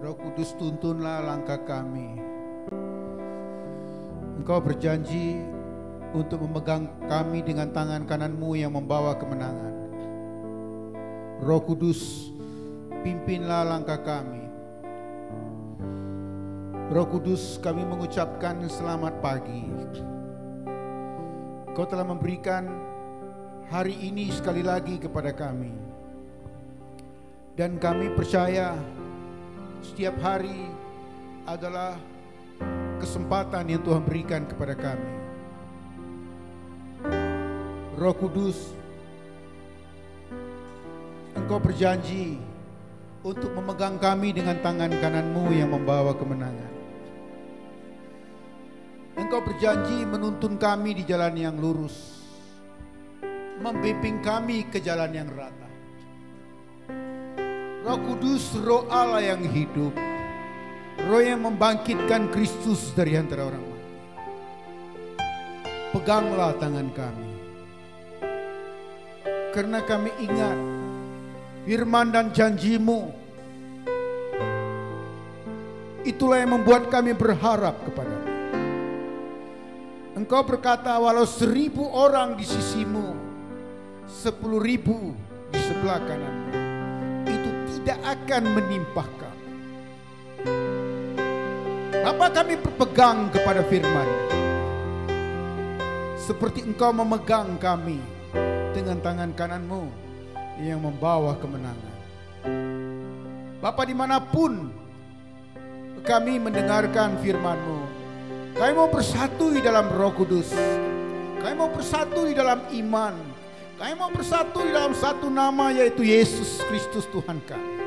Roh Kudus, tuntunlah langkah kami. Engkau berjanji untuk memegang kami dengan tangan kanan-Mu yang membawa kemenangan. Roh Kudus, pimpinlah langkah kami. Roh Kudus, kami mengucapkan selamat pagi. Engkau telah memberikan hari ini sekali lagi kepada kami. Dan kami percaya setiap hari adalah kesempatan yang Tuhan berikan kepada kami. Roh Kudus, Engkau berjanji untuk memegang kami dengan tangan kanan-Mu yang membawa kemenangan. Engkau berjanji menuntun kami di jalan yang lurus, membimbing kami ke jalan yang rata. Roh Kudus, Roh Allah yang hidup, Roh yang membangkitkan Kristus dari antara orang mati. Peganglah tangan kami, karena kami ingat firman dan janji-Mu. Itulah yang membuat kami berharap kepada-Mu. Engkau berkata, walau 1000 orang di sisi-Mu, 10.000 di sebelah kanan-Mu, itu tidak akan menimpa kami. Bapa, kami berpegang kepada firman, seperti Engkau memegang kami dengan tangan kanan-Mu yang membawa kemenangan. Bapa, dimanapun kami mendengarkan firman-Mu, kami mau bersatu di dalam Roh Kudus, kami mau bersatu di dalam iman, kami mau bersatu di dalam satu nama, yaitu Yesus Kristus Tuhan kami.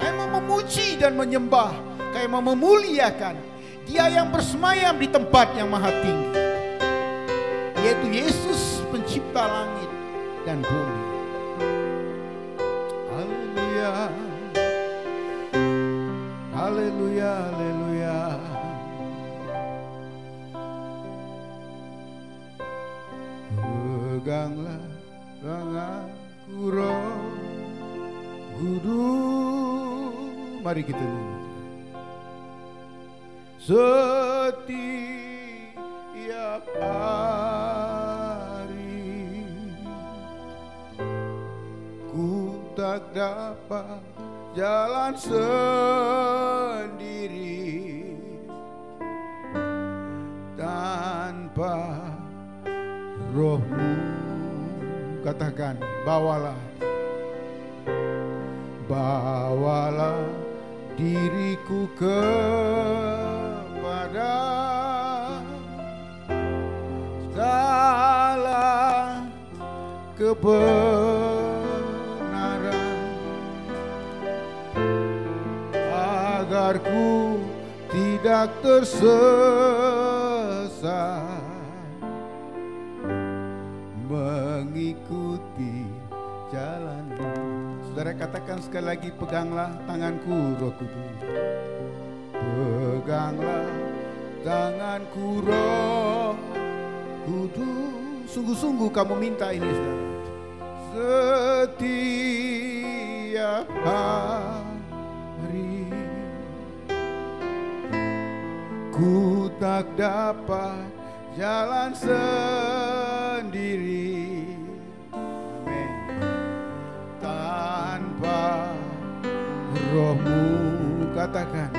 Kami mau memuji dan menyembah, kami mau memuliakan Dia yang bersemayam di tempat yang maha tinggi, yaitu Yesus pencipta langit dan bumi. Haleluya, haleluya, haleluya. Peganglah tanganku, Roh Kudus. Mari kita nyanyi. Setiap hari ku tak dapat jalan sendiri tanpa Roh-Mu. Katakan, bawalah, bawalah diriku kepada segala kebenaran, agar ku tidak tersesat mengikuti jalan-Mu. Saudara, katakan sekali lagi, peganglah tanganku, Roh Kudus. Peganglah tanganku, Roh Kudus. Sungguh-sungguh kamu minta ini, saudara. Setiap hari ku tak dapat jalan sendiri tanpa Roh-Mu. Katakan,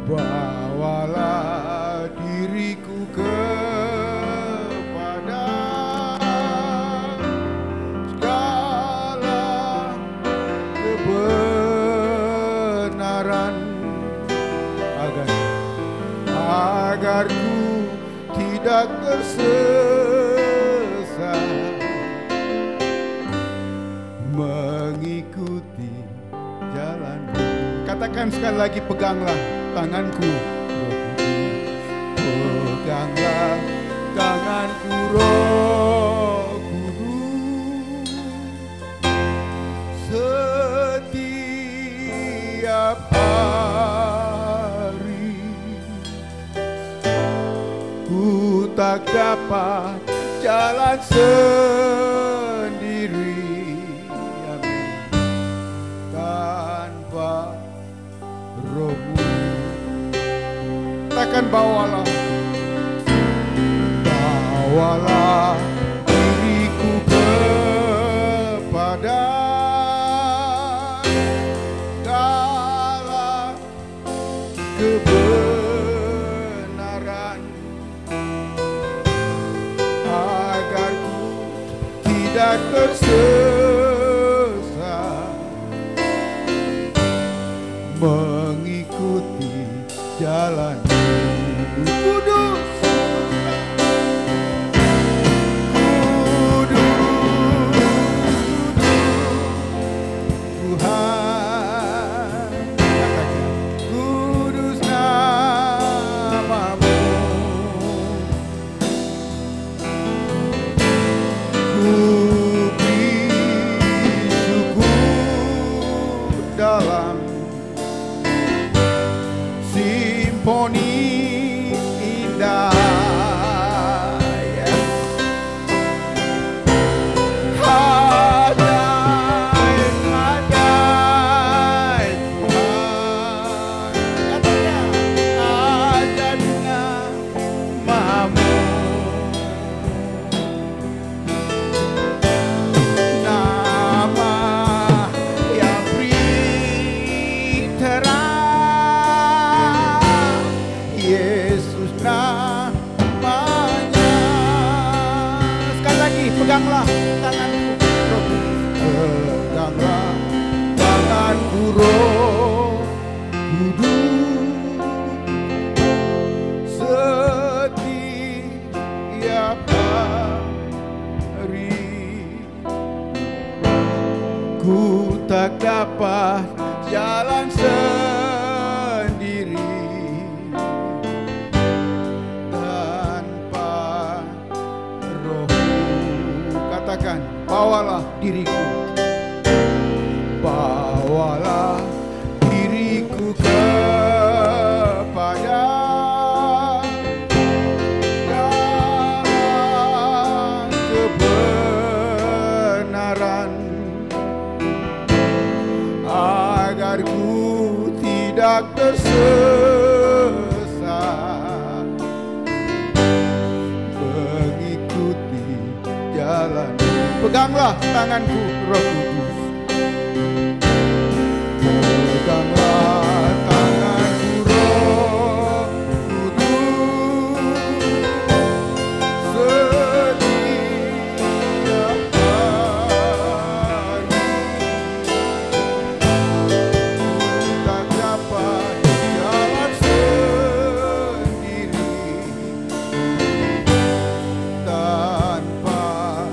bawalah diriku kepada segala kebenaran, agar ku tidak tersesat mengikuti jalan-Mu. Katakan sekali lagi, peganglah tanganku, peganglah tanganku, Roh Kudus. Setiap hari ku tak dapat jalan sendiri, Katakan bawalah, bawalah diriku kepada segala kebenaran, agar ku tidak tersesat mengikuti jalan kudus. Peganglah tanganku, peganglah tanganku, Roh Kudus, setiap hari ku tak dapat jalan sendiri tanpa Roh-Mu. Katakan, bawalah diriku, bawalah diriku kepada segala kebenaran, agar ku tidak tersesat mengikuti jalan. Peganglah tanganku, Roh Kudus, peganglah tanganku, Roh Kudus, setiap hari tak dapat jalan sendiri tanpa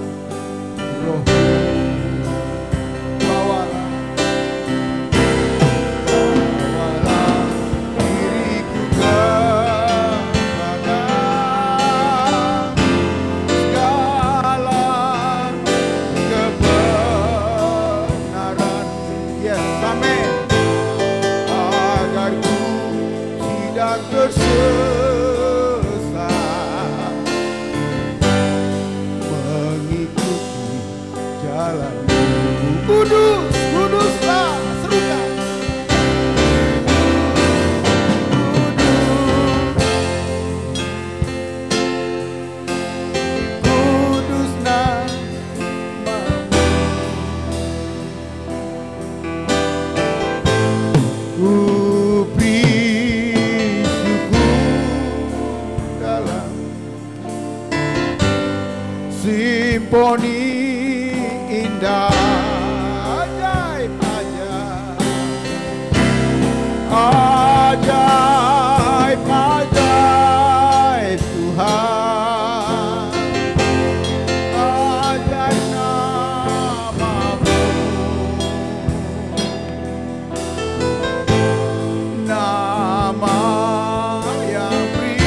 Roh. Bawalah diriku kepada segala kebenaran. Yes, amin. Agar ku tidak tersesat mengikuti jalan kudus. Kuduslah, serukan. Kudus namamu, ku beri syukur dalam simponi indah. Ajaib, ajaib, ajaib Tuhan, ajaib namamu, nama yang beri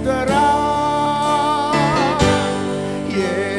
terang, Yesus.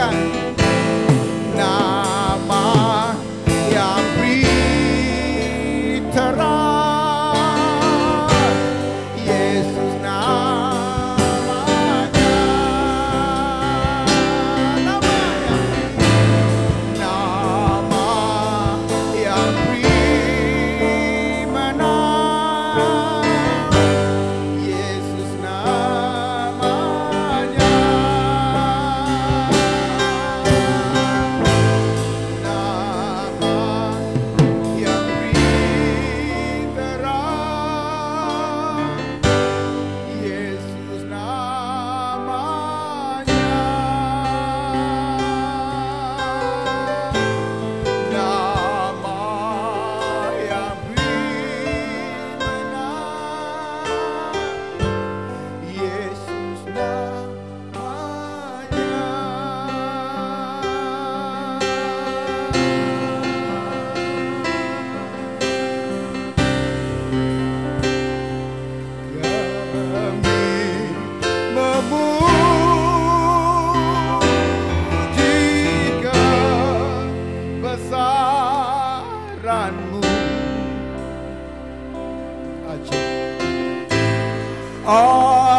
Serukan nama yang beri terang, Yesus namanya. Nama yang beri menang, Yesus namanya.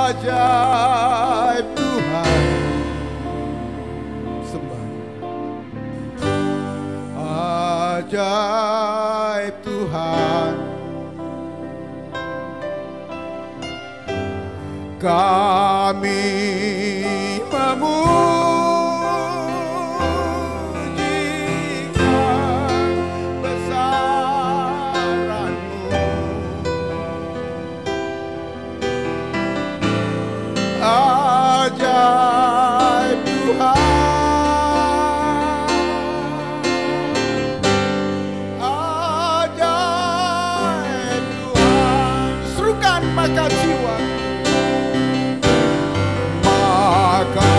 Ajaib Tuhan, sembah. Ajaib Tuhan, kami memujikan besaran-Mu. Ajaib Tuhan, ajaib Tuhan. Serukan maka jiwa, maka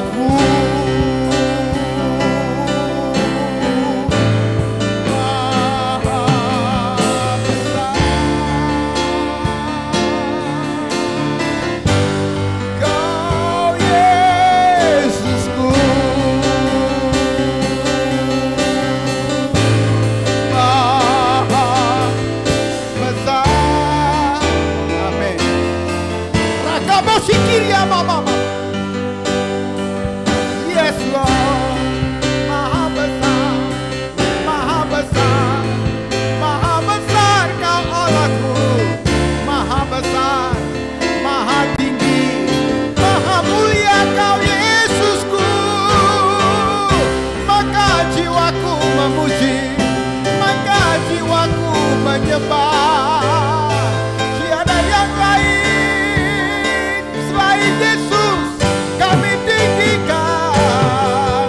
Allahku. Yes Lord, Maha besar, Maha besar, Maha besar Kau Allahku, Maha besar, Maha tinggi, Maha mulia Kau Yesusku. Maka jiwaku memuji, maka jiwaku menyembah. Tiada yang lain selain Yesus kami tinggikan.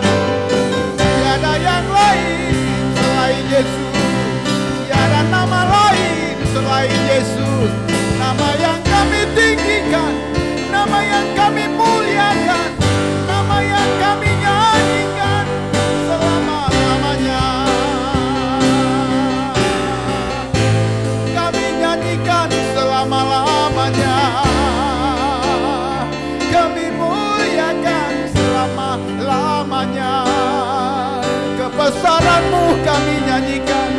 Tiada yang lain selain Yesus, tiada nama lain selain Yesus. Nama yang kami tinggikan, nama yang kami muliakan, nama yang kami nyanyikan selama-lamanya. Kami nyanyikan selama-lamanya. Kami muliakan selama-lamanya. Kebesaran-Mu kami nyanyikan,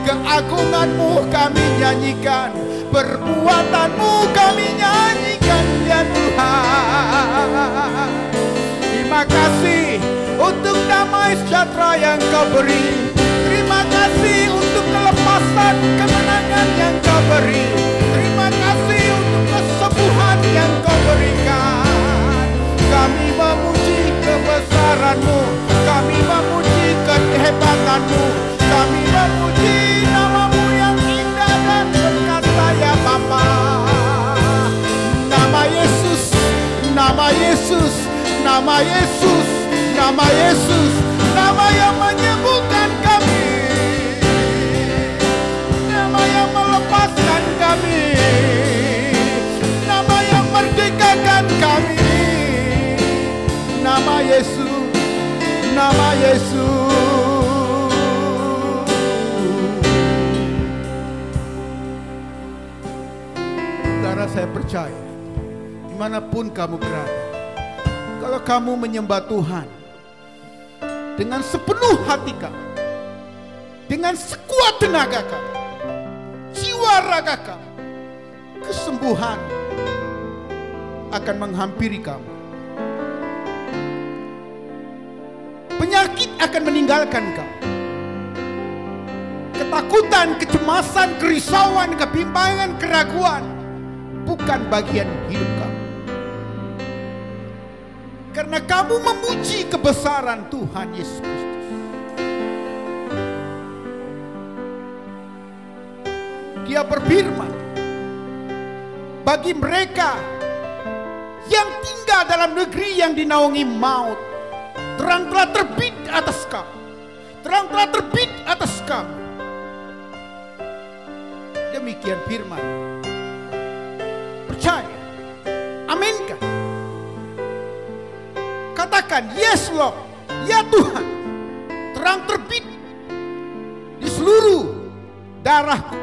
keagungan-Mu kami nyanyikan, perbuatan-Mu kami nyanyikan ya Tuhan. Terima kasih untuk damai sejahtera yang Kau beri. Terima kasih untuk kelepasan kemenangan yang Kau beri. Terima kasih untuk kesembuhan yang Kau berikan. Kami memuji kebesaran-Mu, kami memuji kehebatan-Mu, kami memuji nama-Mu yang indah dan perkasa ya Bapa. Nama Yesus, nama Yesus, nama Yesus, nama Yesus, nama yang menyembuhkan kami, nama yang melepaskan kami, nama yang merdekakan kami. Nama Yesus, nama Yesus. Saudara, saya percaya dimanapun kamu berada, kalau kamu menyembah Tuhan dengan sepenuh hati kamu, dengan sekuat tenaga kamu, jiwa raga kamu, kesembuhan akan menghampiri kamu. Penyakit akan meninggalkan kamu. Ketakutan, kecemasan, kerisauan, kebimbangan, keraguan bukan bagian hidup kamu. Karena kamu memuji kebesaran Tuhan Yesus Kristus. Dia berfirman, bagi mereka yang tinggal dalam negeri yang dinaungi maut, terang telah terbit atas kamu. Terang telah terbit atas kamu. Demikian firman. Percaya. Aminkan. Katakan, yes Lord, ya Tuhan. Terang terbit di seluruh darahku.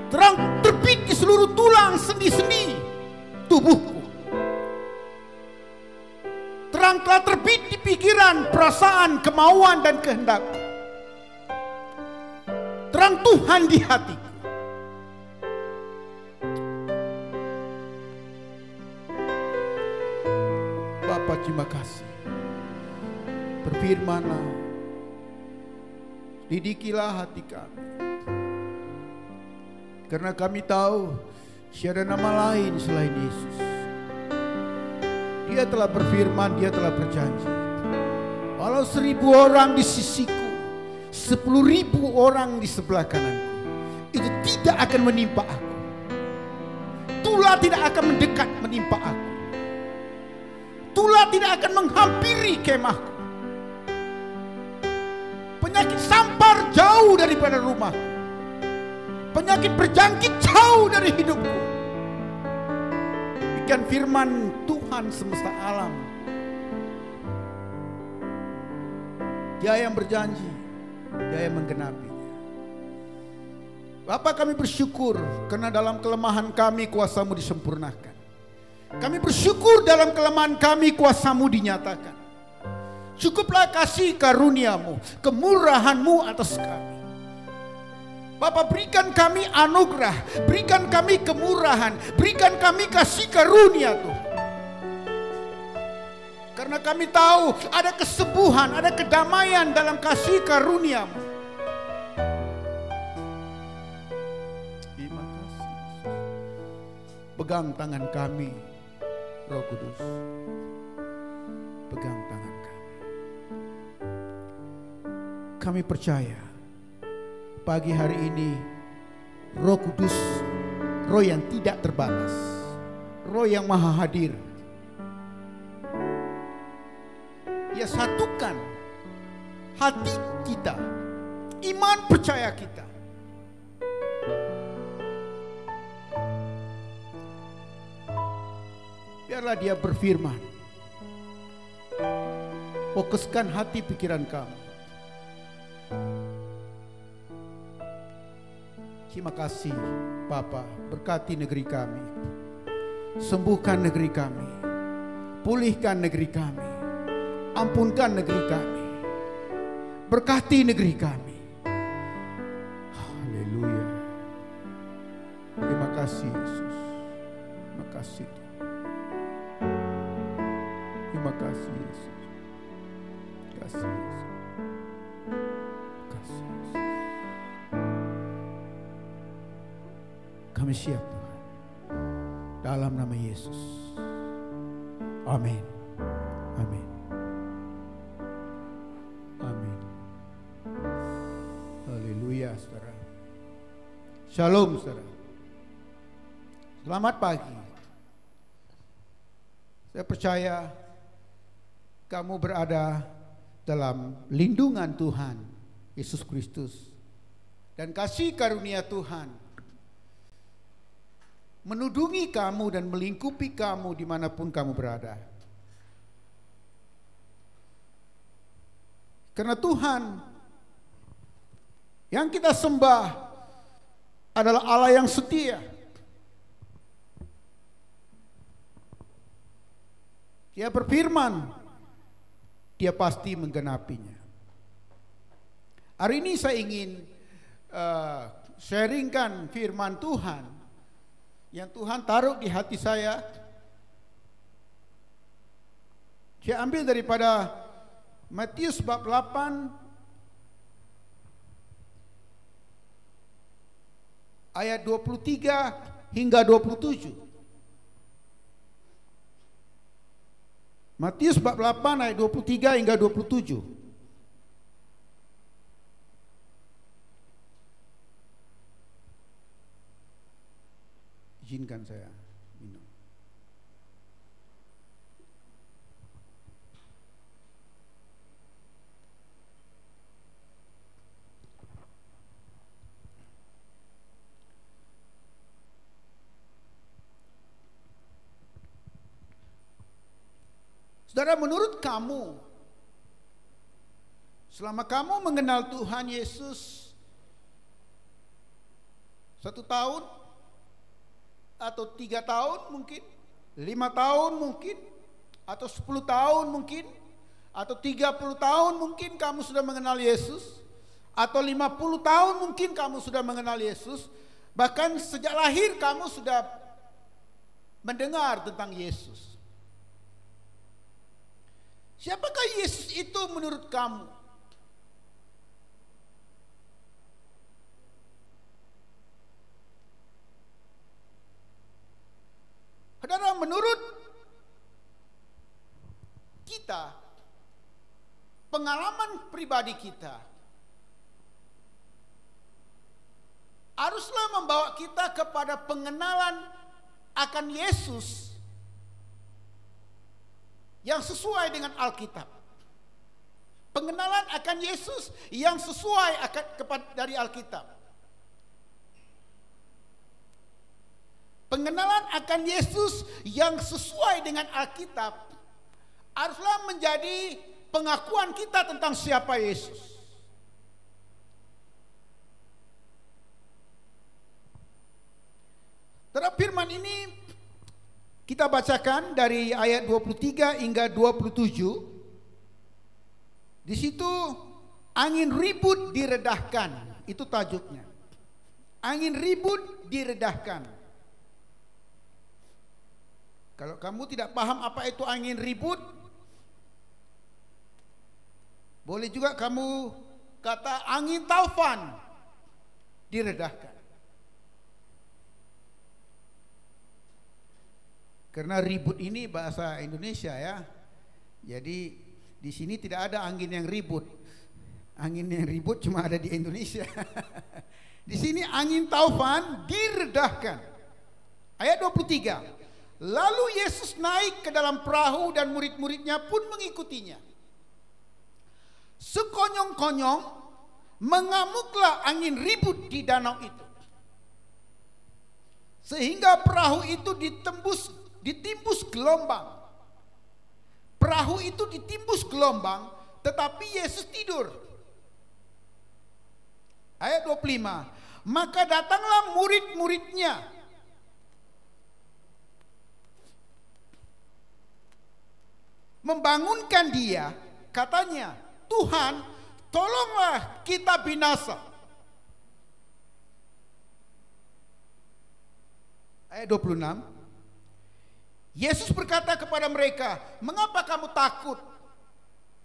Terang terbit di seluruh tulang sendi-sendi tubuhku. Terang telah terbit di pikiran, perasaan, kemauan, dan kehendak. Terang Tuhan di hatiku. Bapa, terima kasih. Berfirmanlah, didikilah hati kami. Karena kami tahu tiada nama lain selain Yesus. Dia telah berfirman, Dia telah berjanji. Walau 1000 orang di sisiku, 10.000 orang di sebelah kananku, itu tidak akan menimpa aku. Tulah tidak akan mendekat menimpa aku. Tulah tidak akan menghampiri kemahku. Penyakit sampar jauh daripada rumahku. Penyakit berjangkit jauh dari hidupku. Demikian firman Tuhan semesta alam Dia yang berjanji, Dia yang menggenapinya. Bapa, kami bersyukur karena dalam kelemahan kami kuasa-Mu disempurnakan. Kami bersyukur dalam kelemahan kami kuasa-Mu dinyatakan. Cukuplah kasih karunia-Mu, kemurahan-Mu atas kami. Bapa, berikan kami anugerah, berikan kami kemurahan, berikan kami kasih karunia Tuhan. Karena kami tahu ada kesembuhan, ada kedamaian dalam kasih karunia-Mu. Terima kasih Yesus. Pegang tangan kami, Roh Kudus. Pegang tangan kami. Kami percaya pagi hari ini Roh Kudus, Roh yang tidak terbatas, Roh yang maha hadir, Ia satukan hati kita, iman percaya kita. Biarlah Dia berfirman. Fokuskan hati pikiran kamu. Terima kasih Bapa, berkati negeri kami. Sembuhkan negeri kami. Pulihkan negeri kami. Ampunkan negeri kami. Berkati negeri kami. Haleluya. Terima kasih Yesus. Terima kasih. Terima kasih Yesus. Terima kasih Yesus. Terima kasih Yesus. Kami siap Tuhan. Dalam nama Yesus. Amin. Amin. Amin. Haleluya saudara. Shalom saudara. Selamat pagi. Saya percaya kamu berada dalam lindungan Tuhan Yesus Kristus. Dan kasih karunia Tuhan menudungi kamu dan melingkupi kamu dimanapun kamu berada. Karena Tuhan yang kita sembah adalah Allah yang setia. Dia berfirman, Dia pasti menggenapinya. Hari ini saya ingin sharingkan firman Tuhan yang Tuhan taruh di hati saya. Saya ambil daripada Matius bab 8 ayat 23 hingga 27. Matius bab 8 ayat 23 hingga 27. Izinkan saya minum. Saudara, menurut kamu, selama kamu mengenal Tuhan Yesus 1 tahun atau 3 tahun mungkin, 5 tahun mungkin, atau 10 tahun mungkin, atau 30 tahun mungkin kamu sudah mengenal Yesus, atau 50 tahun mungkin kamu sudah mengenal Yesus, bahkan sejak lahir kamu sudah mendengar tentang Yesus. Siapakah Yesus itu menurut kamu? Saudara, menurut kita, pengalaman pribadi kita haruslah membawa kita kepada pengenalan akan Yesus yang sesuai dengan Alkitab. Pengenalan akan Yesus yang sesuai dari Alkitab. Pengenalan akan Yesus yang sesuai dengan Alkitab haruslah menjadi pengakuan kita tentang siapa Yesus. Terhadap firman ini kita bacakan dari ayat 23 hingga 27. Di situ angin ribut diredahkan, itu tajuknya. Angin ribut diredahkan. Kalau kamu tidak paham apa itu angin ribut, boleh juga kamu kata angin taufan diredahkan. Karena ribut ini bahasa Indonesia ya. Jadi di sini tidak ada angin yang ribut. Angin yang ribut cuma ada di Indonesia. Di sini angin taufan diredahkan. Ayat 23. Lalu Yesus naik ke dalam perahu dan murid-muridnya pun mengikutinya. Sekonyong-konyong mengamuklah angin ribut di danau itu. Sehingga perahu itu ditimbus gelombang. Perahu itu ditimbus gelombang, tetapi Yesus tidur. Ayat 25. Maka datanglah murid-muridnya. Membangunkan dia, katanya, Tuhan, tolonglah kita binasa. Ayat 26. Yesus berkata kepada mereka, mengapa kamu takut?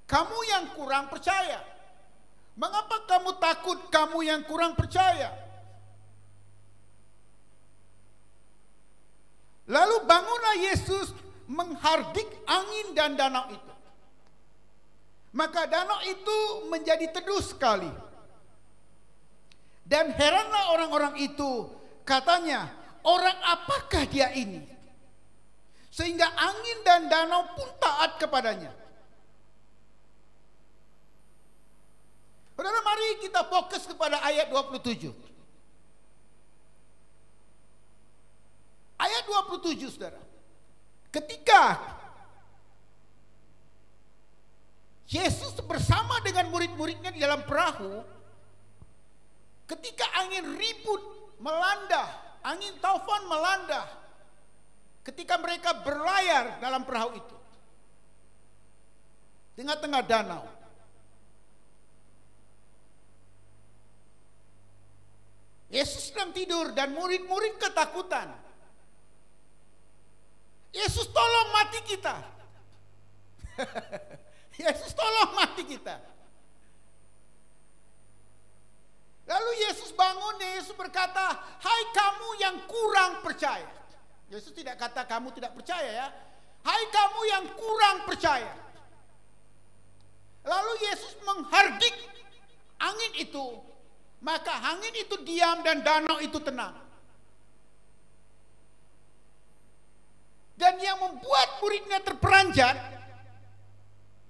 Kamu yang kurang percaya. Mengapa kamu takut, kamu yang kurang percaya? Lalu bangunlah Yesus menghardik angin dan danau itu. Maka danau itu menjadi teduh sekali. Dan heranlah orang-orang itu, katanya, orang apakah dia ini? Sehingga angin dan danau pun taat kepadanya. Saudara, mari kita fokus kepada ayat 27. Ayat 27, saudara. Ketika Yesus bersama dengan murid-muridnya di dalam perahu, ketika angin ribut melanda, angin taufan melanda, ketika mereka berlayar dalam perahu itu, tengah-tengah danau, Yesus sedang tidur dan murid-murid ketakutan. Yesus, tolong mati kita. Yesus, tolong mati kita. Lalu Yesus bangun, Yesus berkata, hai kamu yang kurang percaya. Yesus tidak kata kamu tidak percaya ya. Hai kamu yang kurang percaya. Lalu Yesus menghardik angin itu. Maka angin itu diam dan danau itu tenang. Dan yang membuat muridnya terperanjat,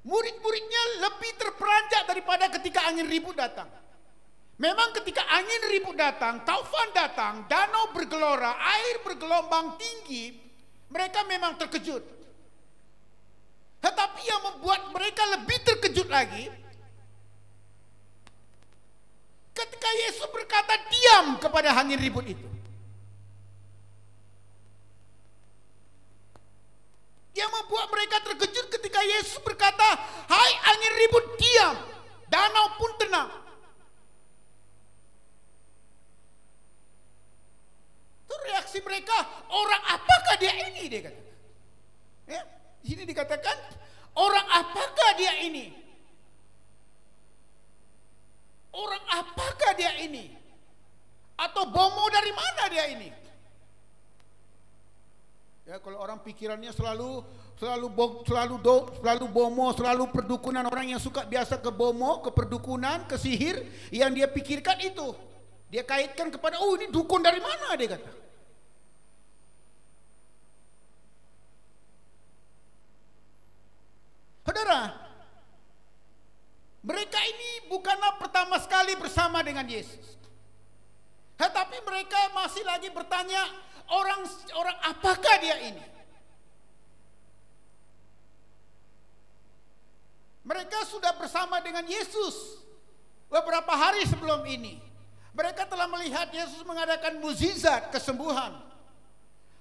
murid-muridnya lebih terperanjat daripada ketika angin ribut datang. Memang ketika angin ribut datang, taufan datang, danau bergelora, air bergelombang tinggi, mereka memang terkejut. Tetapi yang membuat mereka lebih terkejut lagi, ketika Yesus berkata diam kepada angin ribut itu. Yang membuat mereka terkejut ketika Yesus berkata, hai angin ribut diam, danau pun tenang. Itu reaksi mereka, orang apakah dia ini, dia kata. Ya, di sini dikatakan, orang apakah dia ini? Orang apakah dia ini? Atau bomo dari mana dia ini? Ya, kalau orang pikirannya selalu bomo, selalu perdukunan, orang yang suka biasa ke bomo, ke perdukunan, ke sihir, yang dia pikirkan itu, dia kaitkan kepada, oh ini dukun dari mana, dia kata. Saudara, mereka ini bukanlah pertama sekali bersama dengan Yesus. Tetapi mereka masih lagi bertanya, orang apakah dia ini? Mereka sudah bersama dengan Yesus beberapa hari sebelum ini. Mereka telah melihat Yesus mengadakan mukjizat kesembuhan.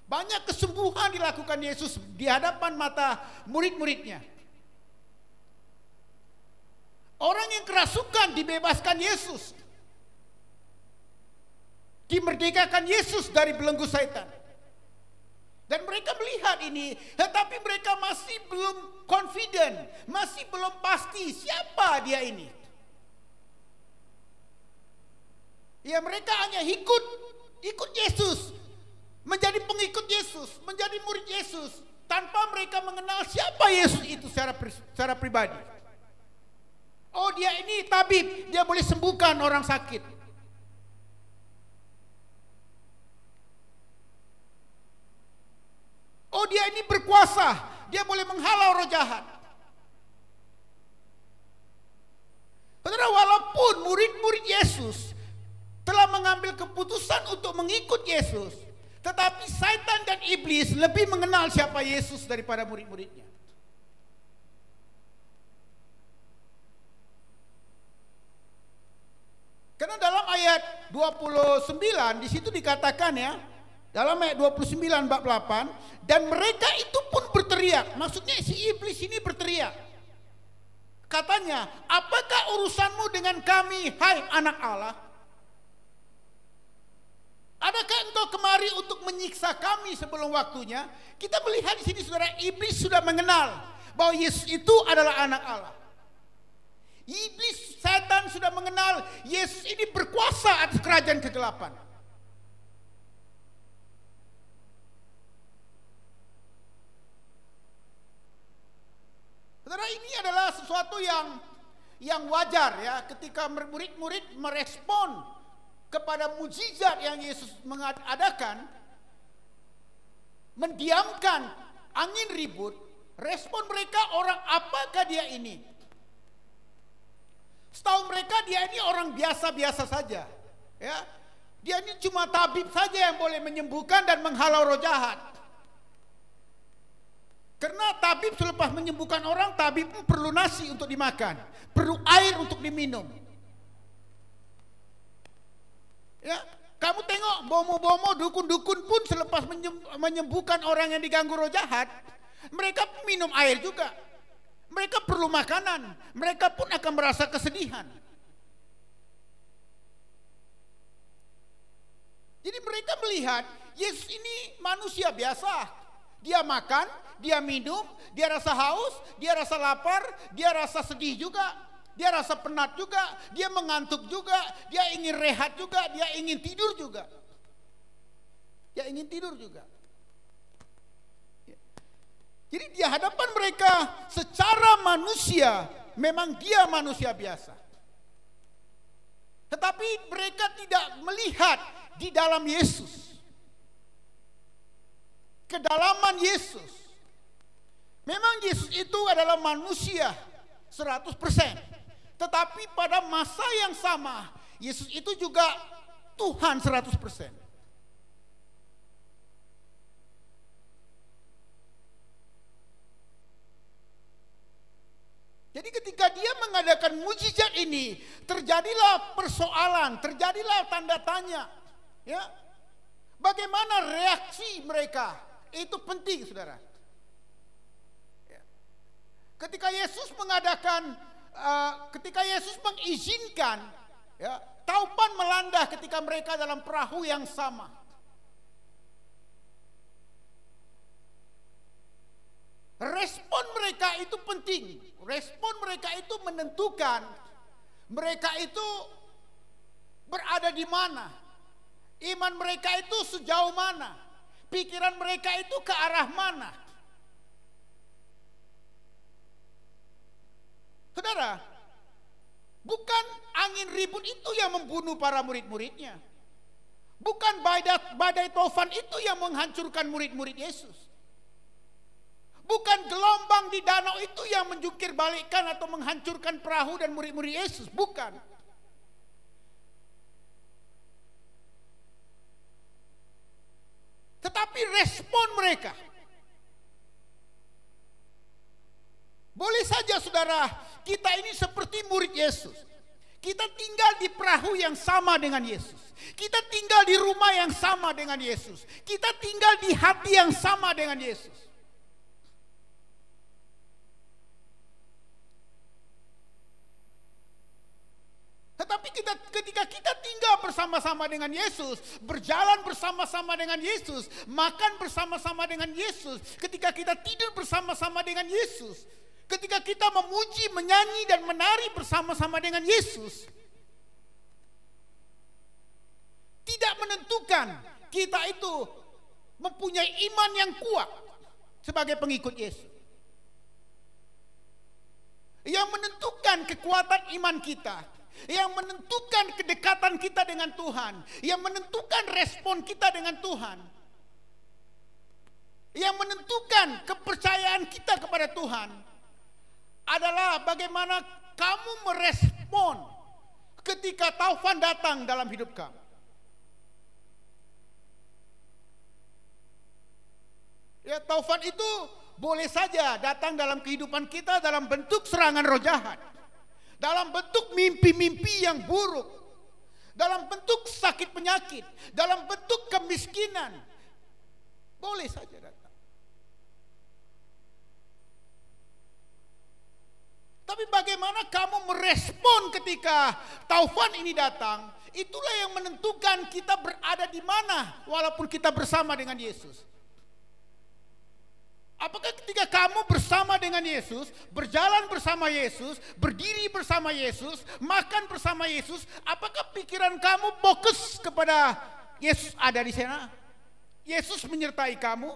Banyak kesembuhan dilakukan Yesus di hadapan mata murid-muridnya. Orang yang kerasukan dibebaskan Yesus. Dimerdekakan Yesus dari belenggu setan. Dan mereka melihat ini, tetapi mereka masih belum confident, masih belum pasti siapa dia ini. Ya, mereka hanya ikut Yesus, menjadi pengikut Yesus, menjadi murid Yesus, tanpa mereka mengenal siapa Yesus itu secara pribadi. Oh, dia ini tabib, dia boleh sembuhkan orang sakit. Oh, dia ini berkuasa, dia boleh menghalau roh jahat. Saudara, walaupun murid-murid Yesus telah mengambil keputusan untuk mengikut Yesus, tetapi Satan dan iblis lebih mengenal siapa Yesus daripada murid-muridnya. Karena dalam ayat 29 di situ dikatakan, ya, dalam ayat 29 bab 8, dan mereka itu pun berteriak. Maksudnya si iblis ini berteriak. Katanya, apakah urusanmu dengan kami, hai anak Allah? Adakah engkau kemari untuk menyiksa kami sebelum waktunya? Kita melihat di sini, saudara, iblis sudah mengenal bahwa Yesus itu adalah anak Allah. Iblis, setan sudah mengenal Yesus ini berkuasa atas kerajaan kegelapan. Saudara, ini adalah sesuatu yang wajar, ya, ketika murid-murid merespon kepada mukjizat yang Yesus mengadakan, mendiamkan angin ribut. Respon mereka, orang apakah dia ini? Setahu mereka dia ini orang biasa-biasa saja, ya. Dia ini cuma tabib saja yang boleh menyembuhkan dan menghalau roh jahat. Karena tabib selepas menyembuhkan orang, tabib pun perlu nasi untuk dimakan, perlu air untuk diminum. Ya, kamu tengok bomo-bomo, dukun-dukun pun selepas menyembuhkan orang yang diganggu roh jahat, mereka pun minum air juga. Mereka perlu makanan, mereka pun akan merasa kesedihan. Jadi mereka melihat Yesus ini manusia biasa. Dia makan, dia minum, dia rasa haus, dia rasa lapar, dia rasa sedih juga, dia rasa penat juga, dia mengantuk juga, dia ingin rehat juga, dia ingin tidur juga. Dia ingin tidur juga. Jadi di hadapan mereka secara manusia, memang dia manusia biasa. Tetapi mereka tidak melihat di dalam Yesus. Kedalaman Yesus. Memang Yesus itu adalah manusia 100%. Tetapi pada masa yang sama, Yesus itu juga Tuhan 100%. Jadi ketika dia mengadakan mukjizat ini, terjadilah persoalan, terjadilah tanda tanya. Ya, bagaimana reaksi mereka? Itu penting, saudara. Ketika Yesus mengadakan, ketika Yesus mengizinkan, ya, taupan melanda ketika mereka dalam perahu yang sama. Respon mereka itu penting. Respon mereka itu menentukan mereka itu berada di mana. Iman mereka itu sejauh mana. Pikiran mereka itu ke arah mana. Saudara, bukan angin ribut itu yang membunuh para murid-muridnya. Bukan badai tofan itu yang menghancurkan murid-murid Yesus. Bukan gelombang di danau itu yang menjungkir balikkan atau menghancurkan perahu dan murid-murid Yesus. Bukan. Tetapi respon mereka. Boleh saja, saudara, kita ini seperti murid Yesus. Kita tinggal di perahu yang sama dengan Yesus. Kita tinggal di rumah yang sama dengan Yesus. Kita tinggal di hati yang sama dengan Yesus. Tetapi ketika kita tinggal bersama-sama dengan Yesus, berjalan bersama-sama dengan Yesus, makan bersama-sama dengan Yesus, ketika kita tidur bersama-sama dengan Yesus, ketika kita memuji, menyanyi, dan menari bersama-sama dengan Yesus, tidak menentukan kita itu mempunyai iman yang kuat sebagai pengikut Yesus. Yang menentukan kekuatan iman kita, yang menentukan kedekatan kita dengan Tuhan, yang menentukan respon kita dengan Tuhan, yang menentukan kepercayaan kita kepada Tuhan adalah bagaimana kamu merespon ketika taufan datang dalam hidup kamu. Ya, taufan itu boleh saja datang dalam kehidupan kita dalam bentuk serangan roh jahat, dalam bentuk mimpi-mimpi yang buruk, dalam bentuk sakit penyakit, dalam bentuk kemiskinan. Boleh saja datang. Tapi bagaimana kamu merespon ketika taufan ini datang, itulah yang menentukan kita berada di mana walaupun kita bersama dengan Yesus. Apakah ketika kamu bersama dengan Yesus, berjalan bersama Yesus, berdiri bersama Yesus, makan bersama Yesus, apakah pikiran kamu fokus kepada Yesus ada di sana? Yesus menyertai kamu?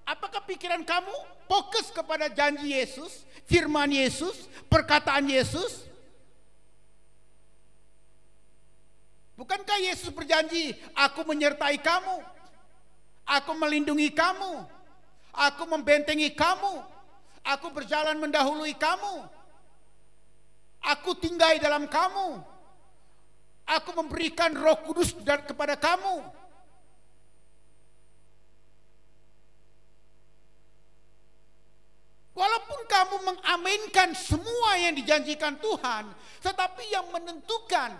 Apakah pikiran kamu fokus kepada janji Yesus, firman Yesus, perkataan Yesus? Bukankah Yesus berjanji, aku menyertai kamu, aku melindungi kamu, aku membentengi kamu, aku berjalan mendahului kamu, aku tinggal dalam kamu, aku memberikan Roh Kudus kepada kamu. Walaupun kamu mengaminkan semua yang dijanjikan Tuhan, tetapi yang menentukan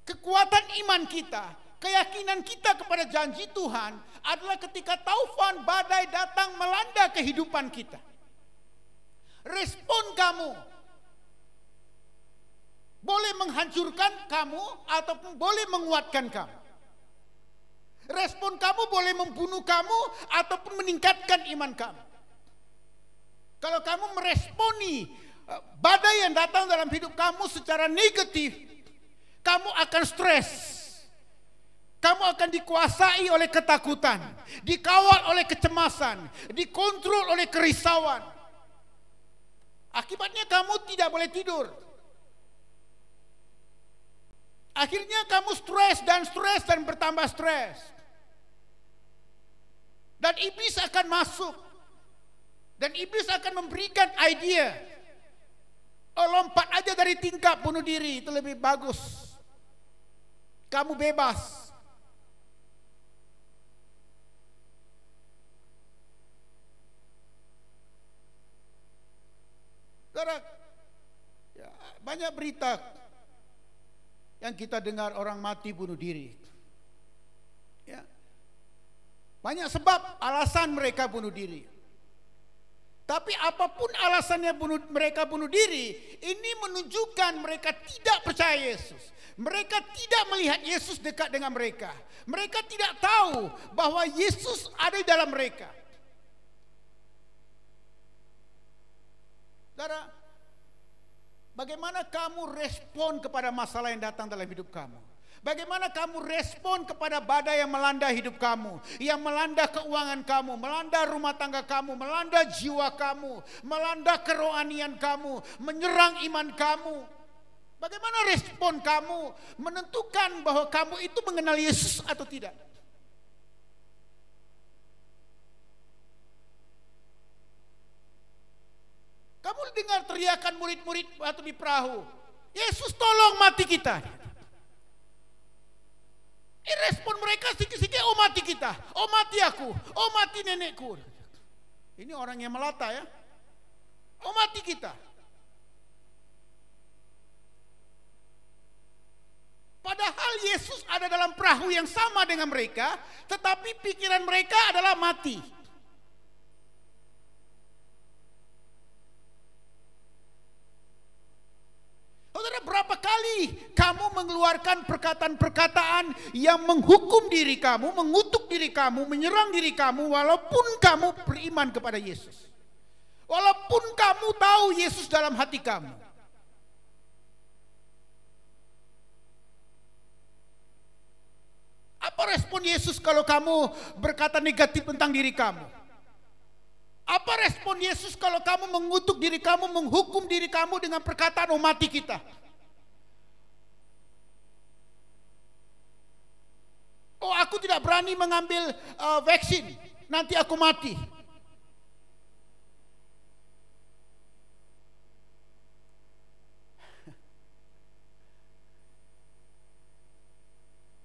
kekuatan iman kita, keyakinan kita kepada janji Tuhan adalah ketika taufan badai datang melanda kehidupan kita. Respon kamu boleh menghancurkan kamu ataupun boleh menguatkan kamu. Respon kamu boleh membunuh kamu ataupun meningkatkan iman kamu. Kalau kamu meresponi badai yang datang dalam hidup kamu secara negatif, kamu akan stres. Kamu akan dikuasai oleh ketakutan, dikawal oleh kecemasan, dikontrol oleh kerisauan. Akibatnya kamu tidak boleh tidur. Akhirnya kamu stres dan bertambah stres. Dan iblis akan masuk. Dan iblis akan memberikan ide. Oh, lompat aja dari tingkap bunuh diri, itu lebih bagus. Kamu bebas. Saudara, ya, banyak berita yang kita dengar orang mati bunuh diri. Ya. Banyak sebab alasan mereka bunuh diri. Tapi apapun alasannya mereka bunuh diri, ini menunjukkan mereka tidak percaya Yesus. Mereka tidak melihat Yesus dekat dengan mereka. Mereka tidak tahu bahwa Yesus ada di dalam mereka. Saudara, bagaimana kamu respon kepada masalah yang datang dalam hidup kamu? Bagaimana kamu respon kepada badai yang melanda hidup kamu, yang melanda keuangan kamu, melanda rumah tangga kamu, melanda jiwa kamu, melanda kerohanian kamu, menyerang iman kamu? Bagaimana respon kamu menentukan bahwa kamu itu mengenal Yesus atau tidak? Kamu dengar teriakan murid-murid waktu di perahu, Yesus tolong mati kita. Respon mereka sikit-sikit, oh mati kita, oh mati aku, oh mati nenekku. Ini orang yang melata ya. mati kita. Padahal Yesus ada dalam perahu yang sama dengan mereka, tetapi pikiran mereka adalah mati. Saudara, berapa kali kamu mengeluarkan perkataan-perkataan yang menghukum diri kamu, mengutuk diri kamu, menyerang diri kamu, walaupun kamu beriman kepada Yesus. Walaupun kamu tahu Yesus dalam hati kamu. Apa respon Yesus kalau kamu berkata negatif tentang diri kamu? Apa respon Yesus kalau kamu mengutuk diri kamu, menghukum diri kamu dengan perkataan "oh mati kita"? Oh, aku tidak berani mengambil vaksin, nanti aku mati.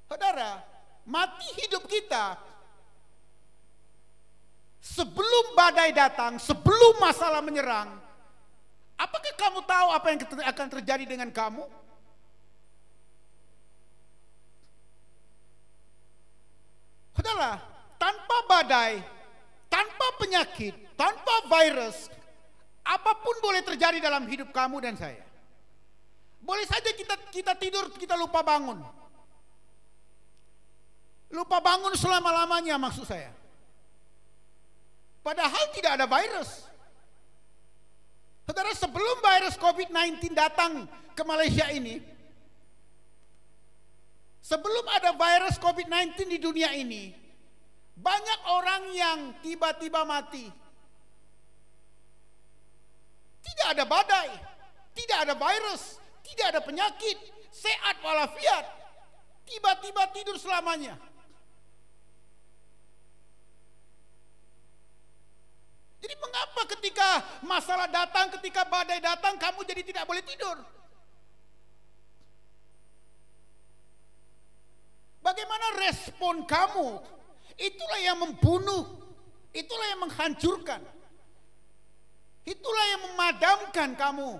Saudara, mati hidup kita sebelum badai datang, sebelum masalah menyerang. Apakah kamu tahu apa yang akan terjadi dengan kamu? Saudara, tanpa badai, tanpa penyakit, tanpa virus, apapun boleh terjadi dalam hidup kamu dan saya. Boleh saja kita tidur, kita lupa bangun. Lupa bangun selama-lamanya maksud saya. Padahal tidak ada virus. Saudara, sebelum virus COVID-19 datang ke Malaysia ini, sebelum ada virus COVID-19 di dunia ini, banyak orang yang tiba-tiba mati. Tidak ada badai, tidak ada virus, tidak ada penyakit, sehat walafiat, tiba-tiba tidur selamanya. Jadi mengapa ketika masalah datang, ketika badai datang, kamu jadi tidak boleh tidur? Bagaimana respon kamu? Itulah yang membunuh, itulah yang menghancurkan, itulah yang memadamkan kamu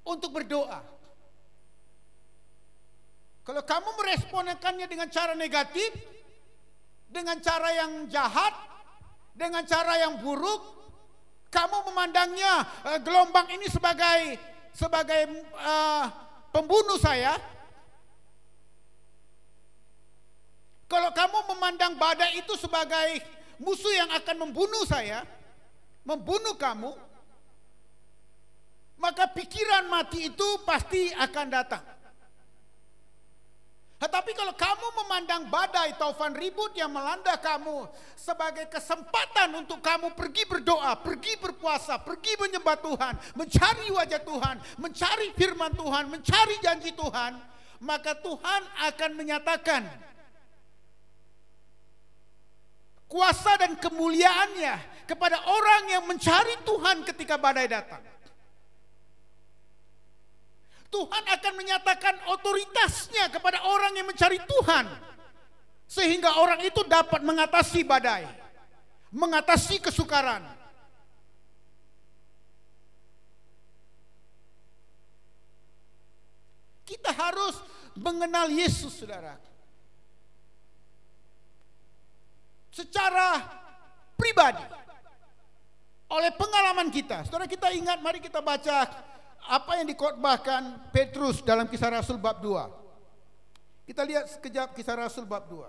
untuk berdoa. Kalau kamu meresponkannya dengan cara negatif, dengan cara yang jahat, dengan cara yang buruk, kamu memandangnya gelombang ini sebagai pembunuh saya. Kalau kamu memandang badai itu sebagai musuh yang akan membunuh saya, membunuh kamu, maka pikiran mati itu pasti akan datang. Tetapi kalau kamu memandang badai taufan ribut yang melanda kamu sebagai kesempatan untuk kamu pergi berdoa, pergi berpuasa, pergi menyembah Tuhan, mencari wajah Tuhan, mencari firman Tuhan, mencari janji Tuhan, maka Tuhan akan menyatakan kuasa dan kemuliaannya kepada orang yang mencari Tuhan ketika badai datang. Tuhan akan menyatakan otoritasnya kepada orang yang mencari Tuhan, sehingga orang itu dapat mengatasi badai, mengatasi kesukaran. Kita harus mengenal Yesus, saudara, secara pribadi, oleh pengalaman kita. Saudara, kita ingat, mari kita baca apa yang dikhotbahkan Petrus dalam Kisah Rasul bab 2. Kita lihat sekejap Kisah Rasul bab 2.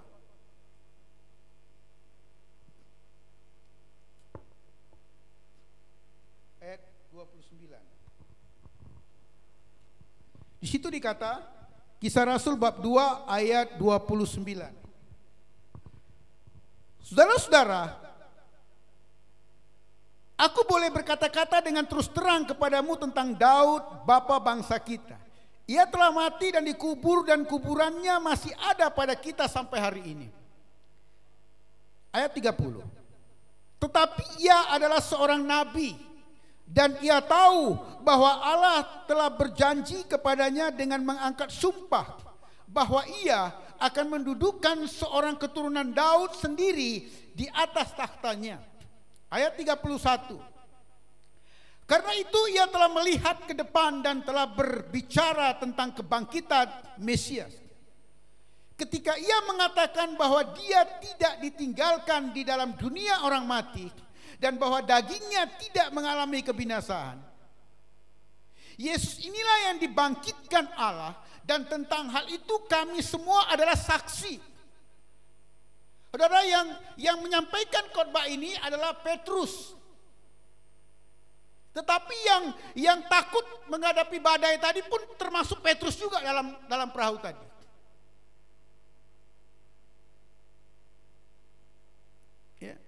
Ayat 29. Di situ dikata, Kisah Rasul bab 2 ayat 29. Saudara-saudara, aku boleh berkata-kata dengan terus terang kepadamu tentang Daud, bapa bangsa kita. Ia telah mati dan dikubur, dan kuburannya masih ada pada kita sampai hari ini. Ayat 30. Tetapi ia adalah seorang nabi, dan ia tahu bahwa Allah telah berjanji kepadanya dengan mengangkat sumpah bahwa ia akan mendudukkan seorang keturunan Daud sendiri di atas takhtanya. Ayat 31. Karena itu ia telah melihat ke depan dan telah berbicara tentang kebangkitan Mesias. Ketika ia mengatakan bahwa dia tidak ditinggalkan di dalam dunia orang mati dan bahwa dagingnya tidak mengalami kebinasaan. Yesus inilah yang dibangkitkan Allah, dan tentang hal itu kami semua adalah saksi. Saudara, yang menyampaikan khotbah ini adalah Petrus. Tetapi yang takut menghadapi badai tadi pun termasuk Petrus juga dalam perahu tadi. Ya.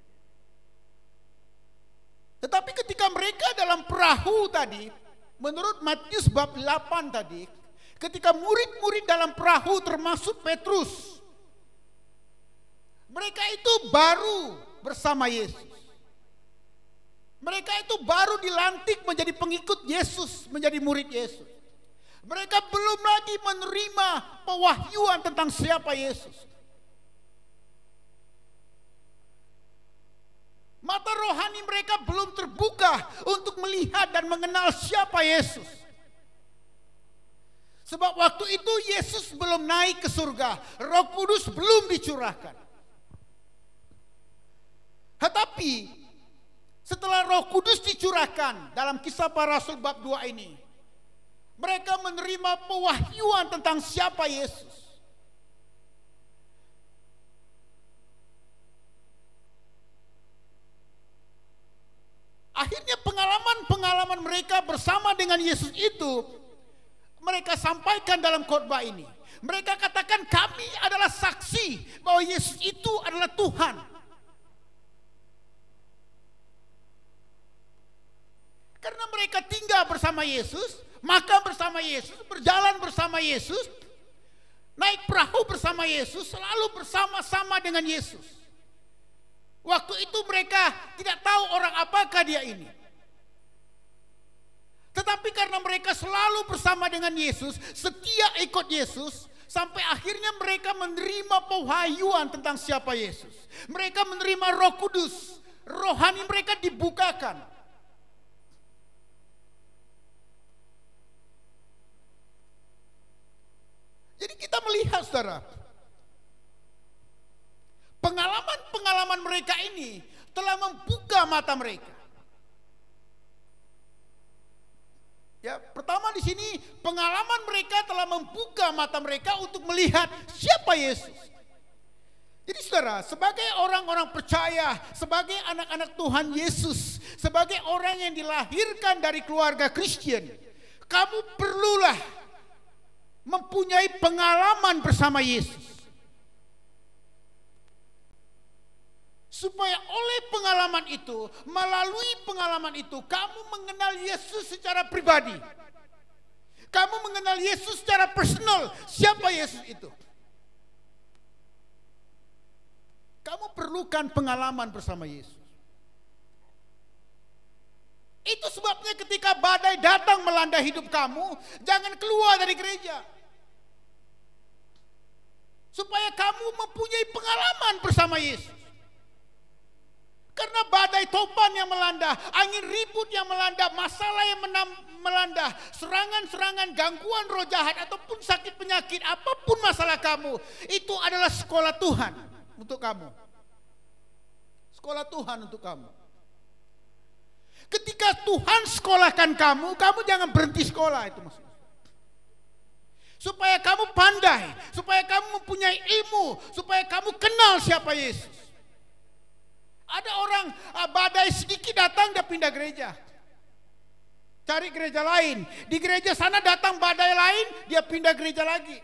Tetapi ketika mereka dalam perahu tadi, menurut Matius bab 8 tadi, ketika murid-murid dalam perahu termasuk Petrus, mereka itu baru bersama Yesus. Mereka itu baru dilantik menjadi pengikut Yesus, menjadi murid Yesus. Mereka belum lagi menerima pewahyuan tentang siapa Yesus. Mata rohani mereka belum terbuka untuk melihat dan mengenal siapa Yesus. Sebab waktu itu Yesus belum naik ke surga, Roh Kudus belum dicurahkan. Tetapi setelah Roh Kudus dicurahkan dalam Kisah Para Rasul bab 2 ini, mereka menerima pewahyuan tentang siapa Yesus. Akhirnya pengalaman-pengalaman mereka bersama dengan Yesus itu mereka sampaikan dalam khotbah ini. Mereka katakan, kami adalah saksi bahwa Yesus itu adalah Tuhan. Karena mereka tinggal bersama Yesus, makan bersama Yesus, berjalan bersama Yesus, naik perahu bersama Yesus, selalu bersama-sama dengan Yesus. Waktu itu mereka tidak tahu orang apakah dia ini. Tetapi karena mereka selalu bersama dengan Yesus, setia ikut Yesus, sampai akhirnya mereka menerima pewahyuan tentang siapa Yesus. Mereka menerima Roh Kudus, rohani mereka dibukakan. Jadi kita melihat, saudara, pengalaman-pengalaman mereka ini telah membuka mata mereka. Ya, pertama di sini pengalaman mereka telah membuka mata mereka untuk melihat siapa Yesus. Jadi saudara, sebagai orang-orang percaya, sebagai anak-anak Tuhan Yesus, sebagai orang yang dilahirkan dari keluarga Kristen, kamu perlulah mempunyai pengalaman bersama Yesus. Supaya oleh pengalaman itu, melalui pengalaman itu, kamu mengenal Yesus secara pribadi. Kamu mengenal Yesus secara personal. Siapa Yesus itu? Kamu perlukan pengalaman bersama Yesus. Itu sebabnya ketika badai datang melanda hidup kamu, jangan keluar dari gereja. Supaya kamu mempunyai pengalaman bersama Yesus. Karena badai topan yang melanda, angin ribut yang melanda, masalah yang melanda, serangan-serangan, gangguan roh jahat ataupun sakit penyakit, apapun masalah kamu, itu adalah sekolah Tuhan untuk kamu. Sekolah Tuhan untuk kamu. Ketika Tuhan sekolahkan kamu, kamu jangan berhenti sekolah, itu maksudnya. Supaya kamu pandai, supaya kamu mempunyai ilmu, supaya kamu kenal siapa Yesus. Ada orang badai sedikit datang, dia pindah gereja, cari gereja lain. Di gereja sana datang badai lain, dia pindah gereja lagi.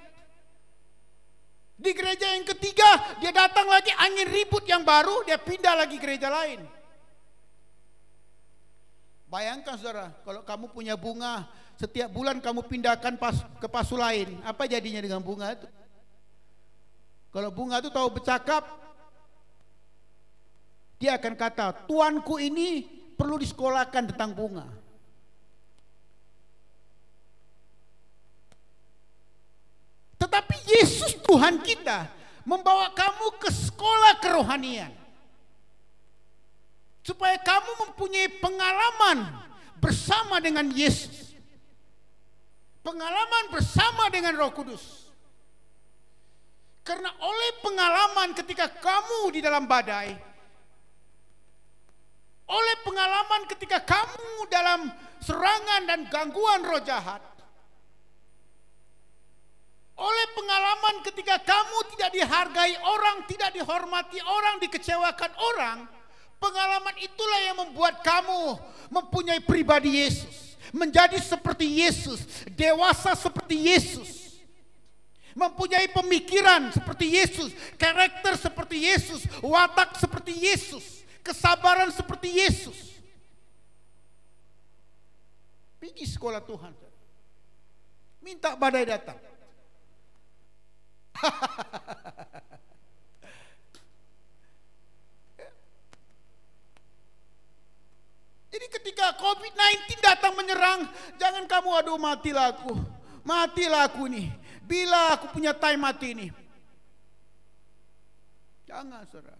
Di gereja yang ketiga, dia datang lagi angin ribut yang baru, dia pindah lagi gereja lain. Bayangkan saudara, kalau kamu punya bunga, setiap bulan kamu pindahkan ke pasu lain, apa jadinya dengan bunga itu? Kalau bunga itu tahu bercakap, dia akan kata, tuanku ini perlu disekolahkan tentang bunga. Tetapi Yesus Tuhan kita membawa kamu ke sekolah kerohanian. Supaya kamu mempunyai pengalaman bersama dengan Yesus. Pengalaman bersama dengan Roh Kudus. Karena oleh pengalaman ketika kamu di dalam badai, oleh pengalaman ketika kamu dalam serangan dan gangguan roh jahat, oleh pengalaman ketika kamu tidak dihargai orang, tidak dihormati orang, dikecewakan orang, pengalaman itulah yang membuat kamu mempunyai pribadi Yesus, menjadi seperti Yesus, dewasa seperti Yesus, mempunyai pemikiran seperti Yesus, karakter seperti Yesus, watak seperti Yesus, kesabaran seperti Yesus. Pergi sekolah Tuhan, minta badai datang. Jadi ketika COVID-19 datang menyerang, jangan kamu aduh matilah aku nih. Bila aku punya time mati ini. Jangan, saudara.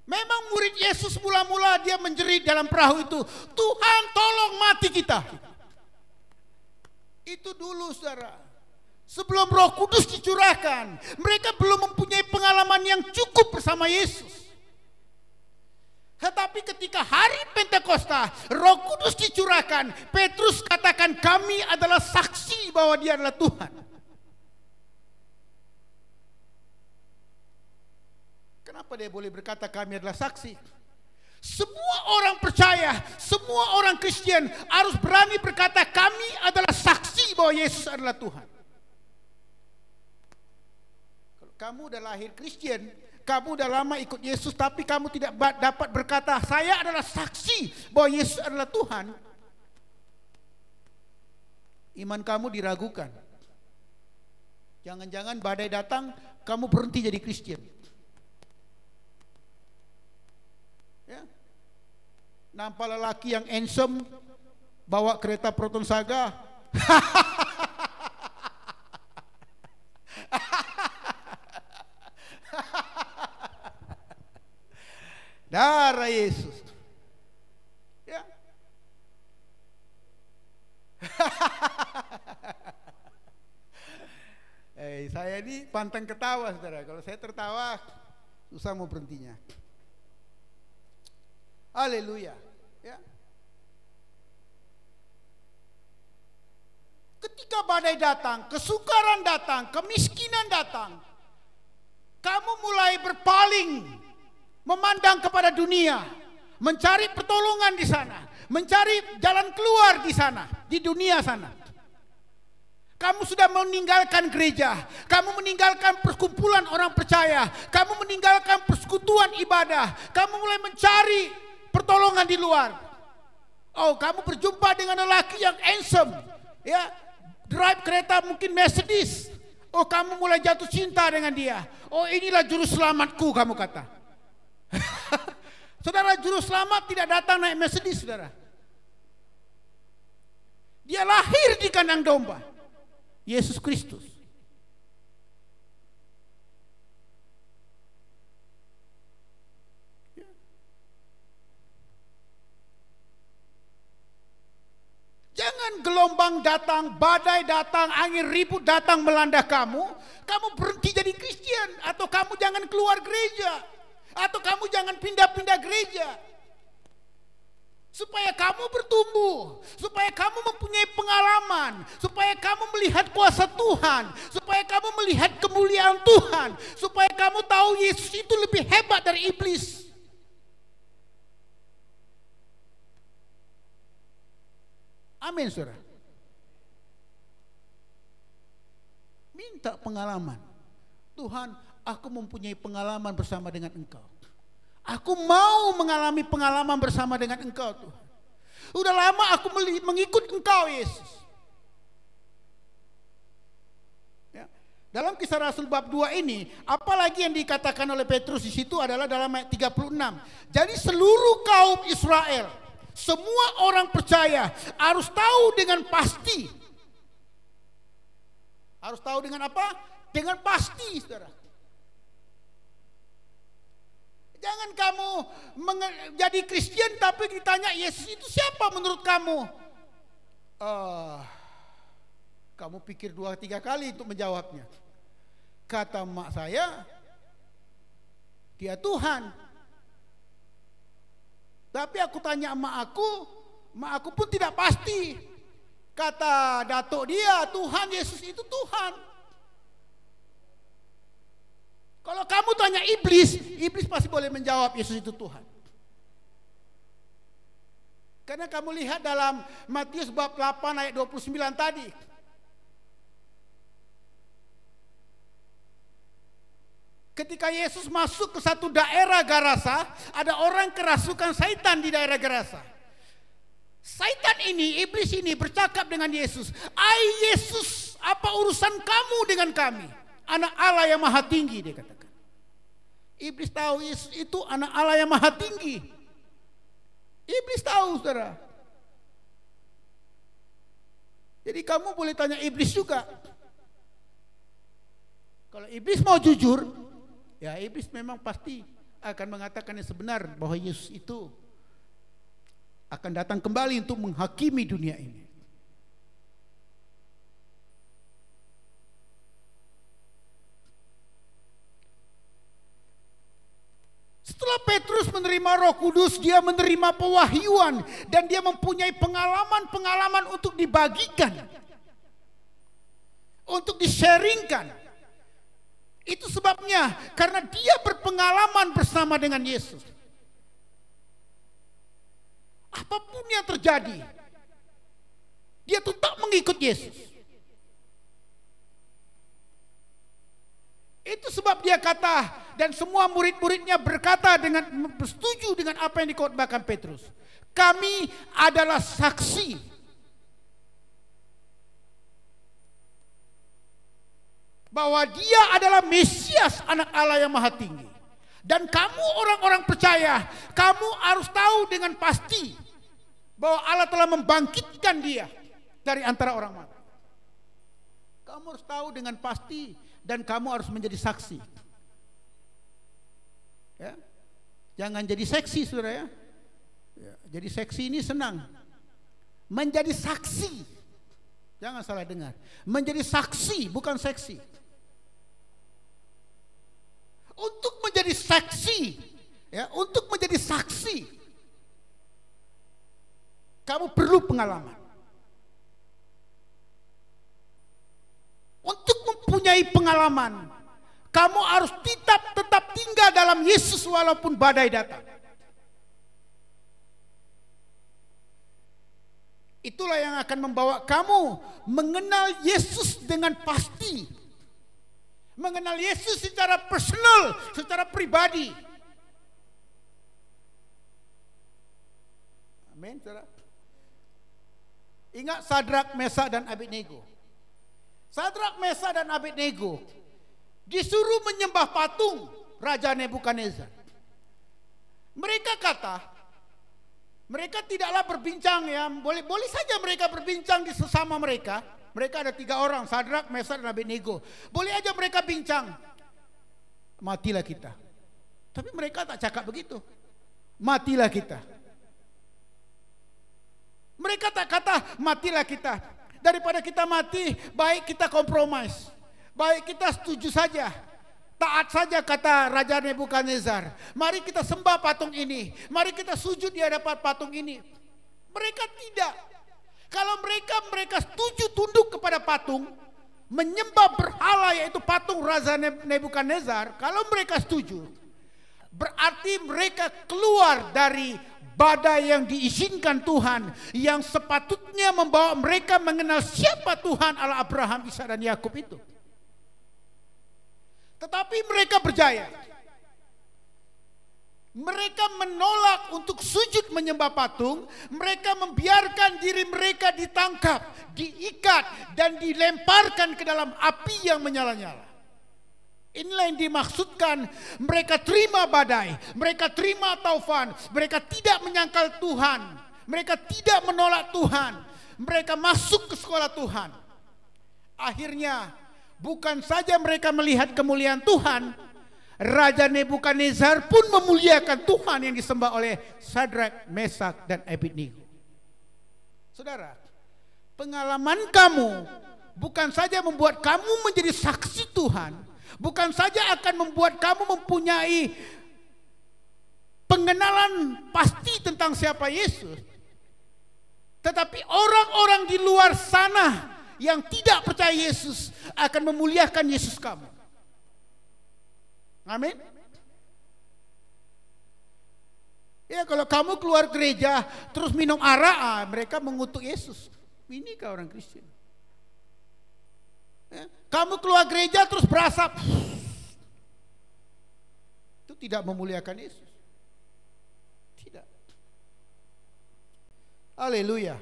Memang murid Yesus mula-mula dia menjerit dalam perahu itu, Tuhan tolong mati kita. Itu dulu, saudara. Sebelum Roh Kudus dicurahkan, mereka belum mempunyai pengalaman yang cukup bersama Yesus. Tetapi ketika hari Pentakosta, Roh Kudus dicurahkan, Petrus katakan kami adalah saksi bahwa dia adalah Tuhan. Kenapa dia boleh berkata kami adalah saksi? Semua orang percaya, semua orang Kristen harus berani berkata kami adalah saksi bahwa Yesus adalah Tuhan. Kalau kamu udah lahir Kristen, kamu udah lama ikut Yesus, tapi kamu tidak dapat berkata saya adalah saksi bahwa Yesus adalah Tuhan, iman kamu diragukan. Jangan-jangan badai datang, kamu berhenti jadi Kristen. Ya. Nampak lelaki yang handsome bawa kereta Proton Saga. Darah Yesus. Ya. Saya ini pantang ketawa, saudara. Kalau saya tertawa, susah mau berhentinya. Haleluya. Ya. Ketika badai datang, kesukaran datang, kemiskinan datang, kamu mulai berpaling, memandang kepada dunia, mencari pertolongan di sana, mencari jalan keluar di sana, di dunia sana. Kamu sudah meninggalkan gereja, kamu meninggalkan perkumpulan orang percaya, kamu meninggalkan persekutuan ibadah, kamu mulai mencari pertolongan di luar. Oh, kamu berjumpa dengan lelaki yang handsome, ya, drive kereta mungkin Mercedes. Oh, kamu mulai jatuh cinta dengan dia. Oh, inilah juru selamatku, kamu kata. Saudara, juru selamat tidak datang naik Mercedes, saudara. Dia lahir di kandang domba, Yesus Kristus. Jangan gelombang datang, badai datang, angin ribut datang melanda kamu, kamu berhenti jadi Kristen, atau kamu jangan keluar gereja, atau kamu jangan pindah-pindah gereja. Supaya kamu bertumbuh, supaya kamu mempunyai pengalaman, supaya kamu melihat kuasa Tuhan, supaya kamu melihat kemuliaan Tuhan, supaya kamu tahu Yesus itu lebih hebat dari iblis. Amin, saudara. Minta pengalaman. Tuhan, aku mempunyai pengalaman bersama dengan Engkau. Aku mau mengalami pengalaman bersama dengan Engkau, Tuhan. Udah lama aku mengikut Engkau, Yesus. Ya. Dalam Kisah Rasul bab 2 ini, apalagi yang dikatakan oleh Petrus di situ adalah dalam ayat 36. Jadi seluruh kaum Israel, semua orang percaya harus tahu dengan pasti. Harus tahu dengan apa? Dengan pasti, saudara. Jangan kamu jadi Kristen tapi ditanya Yesus itu siapa menurut kamu? Kamu pikir 2-3 kali untuk menjawabnya. Kata mak saya, dia Tuhan. Tapi aku tanya mak aku pun tidak pasti. Kata datuk dia, Tuhan Yesus itu Tuhan. Kalau kamu tanya iblis pasti boleh menjawab Yesus itu Tuhan. Karena kamu lihat dalam Matius bab 8 ayat 29 tadi. Ketika Yesus masuk ke satu daerah Gerasa, ada orang kerasukan Satan di daerah Gerasa. Satan ini, iblis ini bercakap dengan Yesus. "Ai Yesus, apa urusan kamu dengan kami? Anak Allah yang maha tinggi," dia katakan. Iblis tahu Yesus itu anak Allah yang maha tinggi. Iblis tahu, saudara. Jadi kamu boleh tanya iblis juga. Kalau iblis mau jujur, ya iblis memang pasti akan mengatakan yang sebenar bahwa Yesus itu akan datang kembali untuk menghakimi dunia ini. Setelah Petrus menerima Roh Kudus, dia menerima pewahyuan dan dia mempunyai pengalaman-pengalaman untuk dibagikan, untuk di-sharingkan. Itu sebabnya karena dia berpengalaman bersama dengan Yesus. Apapun yang terjadi, dia tetap mengikut Yesus. Itu sebab dia kata, dan semua murid-muridnya berkata dengan setuju dengan apa yang dikhotbahkan Petrus. Kami adalah saksi bahwa dia adalah Mesias, anak Allah yang maha tinggi. Dan kamu orang-orang percaya, kamu harus tahu dengan pasti bahwa Allah telah membangkitkan dia dari antara orang mati. Kamu harus tahu dengan pasti dan kamu harus menjadi saksi. Ya. Jangan jadi seksi, saudara ya. Jadi seksi ini senang. Menjadi saksi, jangan salah dengar. Menjadi saksi bukan seksi. Untuk menjadi saksi, ya, untuk menjadi saksi, kamu perlu pengalaman. Untuk mempunyai pengalaman, kamu harus tetap tinggal dalam Yesus walaupun badai datang. Itulah yang akan membawa kamu mengenal Yesus dengan pasti. Mengenal Yesus secara personal, secara pribadi. Amin, saudara. Ingat Sadrak, Mesak dan Abednego. Sadrak, Mesak dan Abednego disuruh menyembah patung Raja Nebukadnezar. Mereka kata, mereka tidaklah berbincang, ya, boleh saja mereka berbincang di sesama mereka. Mereka ada 3 orang, Sadrak, Mesak dan Abednego. Boleh aja mereka bincang, matilah kita. Tapi mereka tak cakap begitu, matilah kita. Mereka tak kata matilah kita. Daripada kita mati, baik kita kompromis, baik kita setuju saja, taat saja kata Raja Nebukadnezar. Mari kita sembah patung ini, mari kita sujud di hadapan patung ini. Mereka tidak. Kalau mereka setuju tunduk kepada patung, menyembah berhala yaitu patung Raja Nebukadnezar, kalau mereka setuju, berarti mereka keluar dari badai yang diizinkan Tuhan, yang sepatutnya membawa mereka mengenal siapa Tuhan Allah Abraham, Ishak dan Yakub itu. Tetapi mereka berjaya. Mereka menolak untuk sujud menyembah patung. Mereka membiarkan diri mereka ditangkap, diikat, dan dilemparkan ke dalam api yang menyala-nyala. Inilah yang dimaksudkan, mereka terima badai, mereka terima taufan, mereka tidak menyangkal Tuhan, mereka tidak menolak Tuhan, mereka masuk ke sekolah Tuhan. Akhirnya bukan saja mereka melihat kemuliaan Tuhan, Raja Nebukadnezar pun memuliakan Tuhan yang disembah oleh Sadrak, Mesak, dan Abednego. Saudara, pengalaman kamu bukan saja membuat kamu menjadi saksi Tuhan, bukan saja akan membuat kamu mempunyai pengenalan pasti tentang siapa Yesus, tetapi orang-orang di luar sana yang tidak percaya Yesus akan memuliakan Yesus kamu. Amin. Ya, kalau kamu keluar gereja terus minum arak, mereka mengutuk Yesus. Inikah orang Kristen? Ya, kamu keluar gereja terus berasap, itu tidak memuliakan Yesus. Tidak. Haleluya.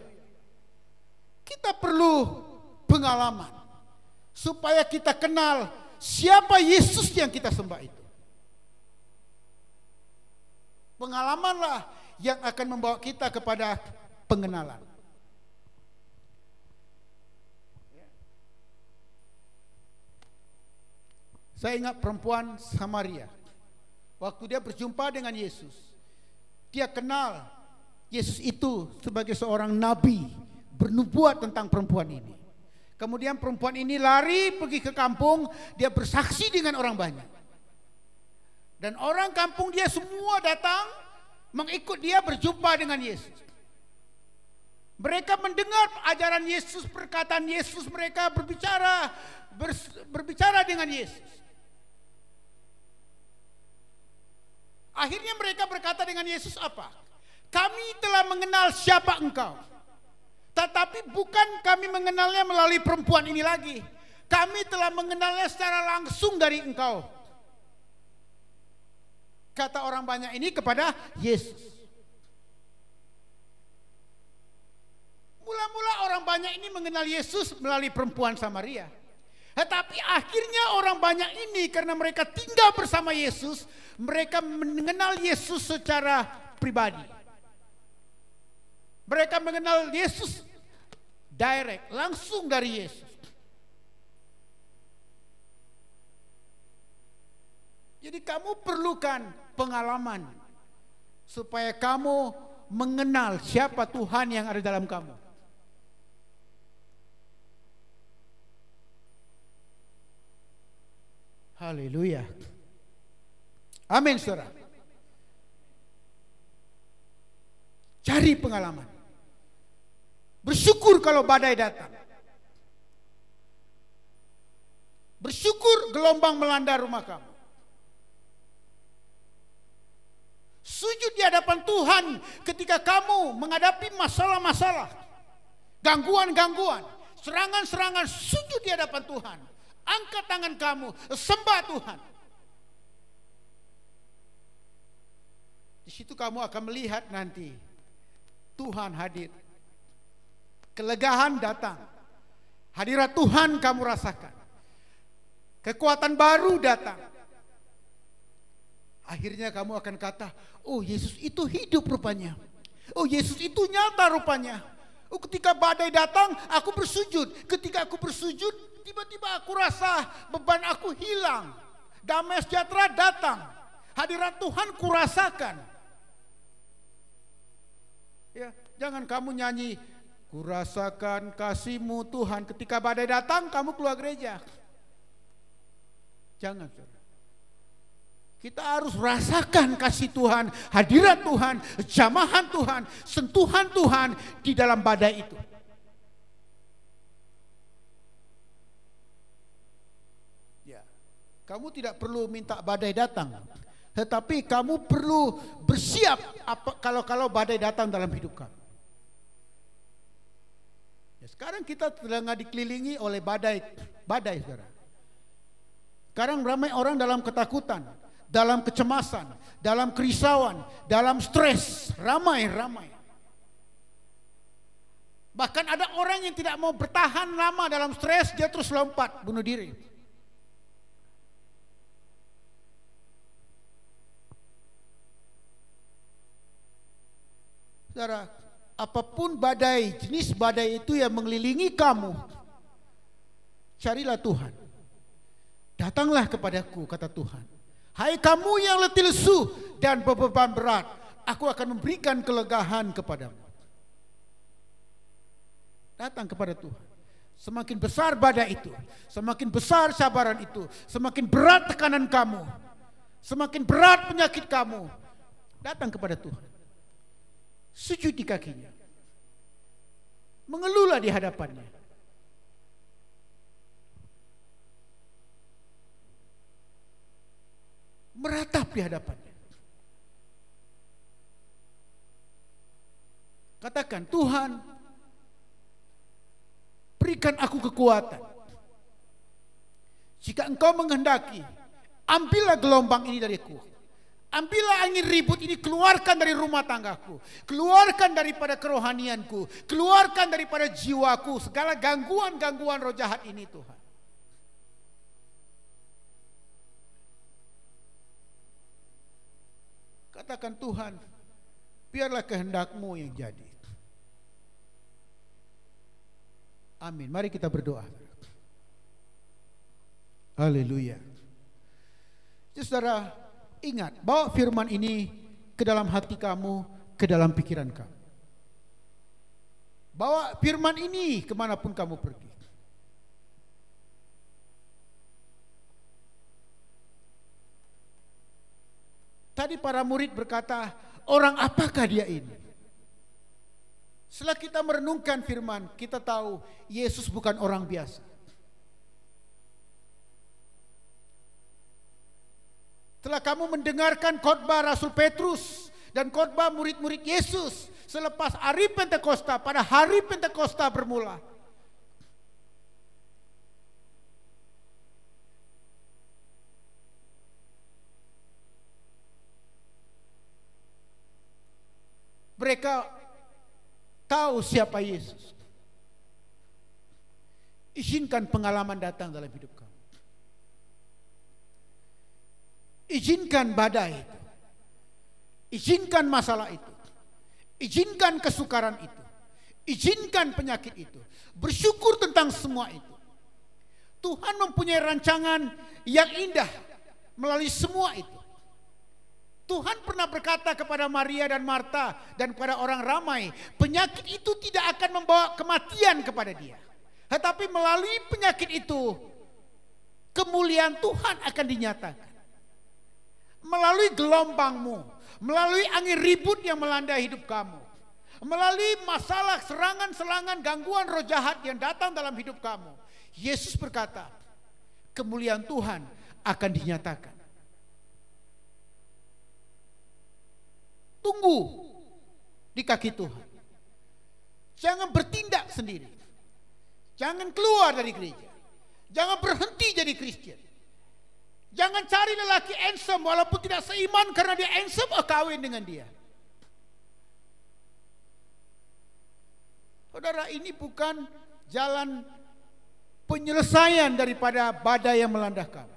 Kita perlu pengalaman supaya kita kenal siapa Yesus yang kita sembah itu. Pengalamanlah yang akan membawa kita kepada pengenalan. Saya ingat perempuan Samaria. Waktu dia berjumpa dengan Yesus, dia kenal Yesus itu sebagai seorang nabi, bernubuat tentang perempuan ini. Kemudian perempuan ini lari pergi ke kampung, dia bersaksi dengan orang banyak. Dan orang kampung dia semua datang mengikut dia berjumpa dengan Yesus. Mereka mendengar ajaran Yesus, perkataan Yesus, mereka berbicara dengan Yesus. Akhirnya mereka berkata dengan Yesus apa? Kami telah mengenal siapa engkau. Tetapi bukan kami mengenalnya melalui perempuan ini lagi. Kami telah mengenalnya secara langsung dari engkau. Kata orang banyak ini kepada Yesus. Mula-mula orang banyak ini mengenal Yesus melalui perempuan Samaria. Tetapi akhirnya orang banyak ini karena mereka tinggal bersama Yesus, mereka mengenal Yesus secara pribadi. Mereka mengenal Yesus direct, langsung dari Yesus. Jadi kamu perlukan pengalaman supaya kamu mengenal siapa Tuhan yang ada dalam kamu. Haleluya. Amin, saudara. Cari pengalaman. Bersyukur kalau badai datang. Bersyukur gelombang melanda rumah kamu. Sujud di hadapan Tuhan ketika kamu menghadapi masalah-masalah, gangguan-gangguan, serangan-serangan, sujud di hadapan Tuhan. Angkat tangan kamu, sembah Tuhan. Di situ kamu akan melihat nanti Tuhan hadir. Kelegaan datang. Hadirat Tuhan kamu rasakan. Kekuatan baru datang. Akhirnya kamu akan kata, oh Yesus itu hidup rupanya. Oh Yesus itu nyata rupanya. Oh ketika badai datang aku bersujud. Ketika aku bersujud tiba-tiba aku rasa beban aku hilang. Damai sejahtera datang. Hadirat Tuhan kurasakan. Ya, jangan kamu nyanyi, kurasakan kasih-Mu Tuhan. Ketika badai datang kamu keluar gereja. Jangan, saudara. Kita harus rasakan kasih Tuhan, hadirat Tuhan, jamahan Tuhan, sentuhan Tuhan di dalam badai itu. Ya, kamu tidak perlu minta badai datang, tetapi kamu perlu bersiap kalau badai datang dalam hidup kamu. Ya, sekarang kita sedang dikelilingi oleh badai, saudara. Sekarang ramai orang dalam ketakutan, dalam kecemasan, dalam kerisauan, dalam stres, ramai. Bahkan ada orang yang tidak mau bertahan lama dalam stres, dia terus lompat, bunuh diri. Saudara, apapun badai, jenis badai itu yang mengelilingi kamu, carilah Tuhan. Datanglah kepadaku, kata Tuhan. Hai kamu yang letih lesu dan beban berat, aku akan memberikan kelegaan kepadamu. Datang kepada Tuhan. Semakin besar badai itu, semakin besar cabaran itu, semakin berat tekanan kamu, semakin berat penyakit kamu, datang kepada Tuhan. Sujud di kakinya. Mengeluhlah di hadapannya. Meratap di hadapannya. Katakan, Tuhan, berikan aku kekuatan. Jika engkau menghendaki, ambillah gelombang ini dariku. Ambillah angin ribut ini, keluarkan dari rumah tanggaku. Keluarkan daripada kerohanianku. Keluarkan daripada jiwaku. Segala gangguan-gangguan roh jahat ini Tuhan. Katakan, Tuhan, biarlah kehendak-Mu yang jadi. Amin. Mari kita berdoa. Haleluya. Jadi saudara, ingat, bawa firman ini ke dalam hati kamu, ke dalam pikiran kamu. Bawa firman ini kemanapun kamu pergi. Tadi para murid berkata, orang apakah dia ini? Setelah kita merenungkan firman, kita tahu Yesus bukan orang biasa. Setelah kamu mendengarkan khotbah Rasul Petrus dan khotbah murid-murid Yesus selepas hari Pentakosta, pada hari Pentakosta bermula, mereka tahu siapa Yesus. Izinkan pengalaman datang dalam hidup kamu. Izinkan badai itu. Izinkan masalah itu. Izinkan kesukaran itu. Izinkan penyakit itu. Bersyukur tentang semua itu. Tuhan mempunyai rancangan yang indah melalui semua itu. Tuhan pernah berkata kepada Maria dan Marta dan kepada orang ramai, penyakit itu tidak akan membawa kematian kepada dia. Tetapi melalui penyakit itu, kemuliaan Tuhan akan dinyatakan. Melalui gelombangmu, melalui angin ribut yang melanda hidup kamu, melalui masalah, serangan-serangan, gangguan roh jahat yang datang dalam hidup kamu, Yesus berkata, kemuliaan Tuhan akan dinyatakan. Tunggu di kaki Tuhan. Jangan bertindak sendiri. Jangan keluar dari gereja. Jangan berhenti jadi Kristen. Jangan cari lelaki handsome walaupun tidak seiman karena dia handsome, kawin dengan dia. Saudara, ini bukan jalan penyelesaian daripada badai yang melanda kamu.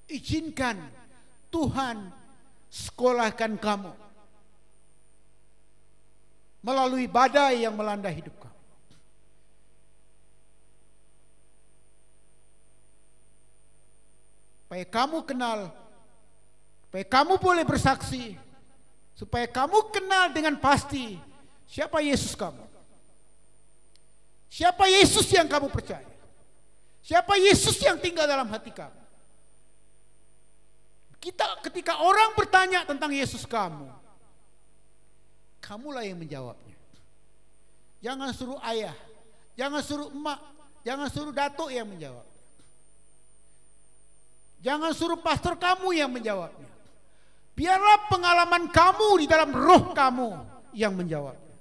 Izinkan Tuhan sekolahkan kamu melalui badai yang melanda hidup kamu. Supaya kamu kenal, supaya kamu boleh bersaksi, supaya kamu kenal dengan pasti siapa Yesus kamu. Siapa Yesus yang kamu percaya. Siapa Yesus yang tinggal dalam hati kamu. Ketika orang bertanya tentang Yesus kamu, kamulah yang menjawabnya. Jangan suruh ayah, jangan suruh emak, jangan suruh datuk yang menjawab. Jangan suruh pastor kamu yang menjawabnya. Biarlah pengalaman kamu di dalam roh kamu yang menjawabnya.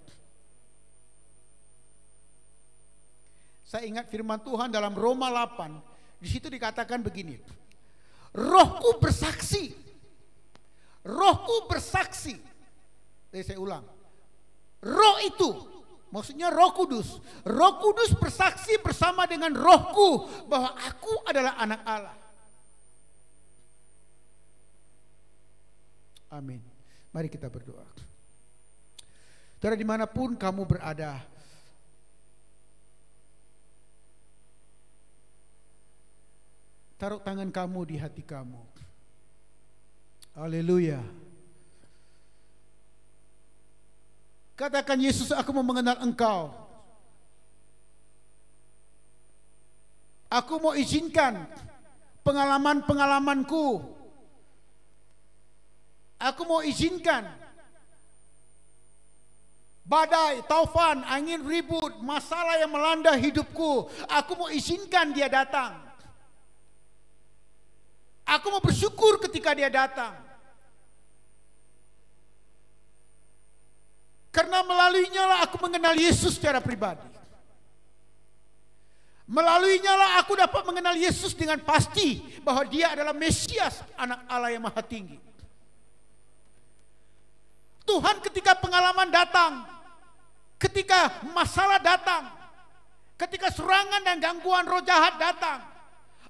Saya ingat firman Tuhan dalam Roma 8, di situ dikatakan begini. Rohku bersaksi. Rohku bersaksi. Jadi saya ulang. Roh itu, maksudnya Roh Kudus. Roh Kudus bersaksi bersama dengan rohku bahwa aku adalah anak Allah. Amin. Mari kita berdoa. Saudara, dimanapun kamu berada, Taruh tangan kamu di hati kamu. Haleluya. Katakan, Yesus, aku mau mengenal Engkau. Aku mau izinkan pengalaman-pengalamanku. Aku mau izinkan badai, taufan, angin ribut, masalah yang melanda hidupku. Aku mau izinkan dia datang. Aku mau bersyukur ketika dia datang. Karena melaluinya lah aku mengenal Yesus secara pribadi. Melaluinya lah aku dapat mengenal Yesus dengan pasti bahwa dia adalah Mesias, anak Allah yang maha tinggi. Tuhan, ketika pengalaman datang, ketika masalah datang, ketika serangan dan gangguan roh jahat datang,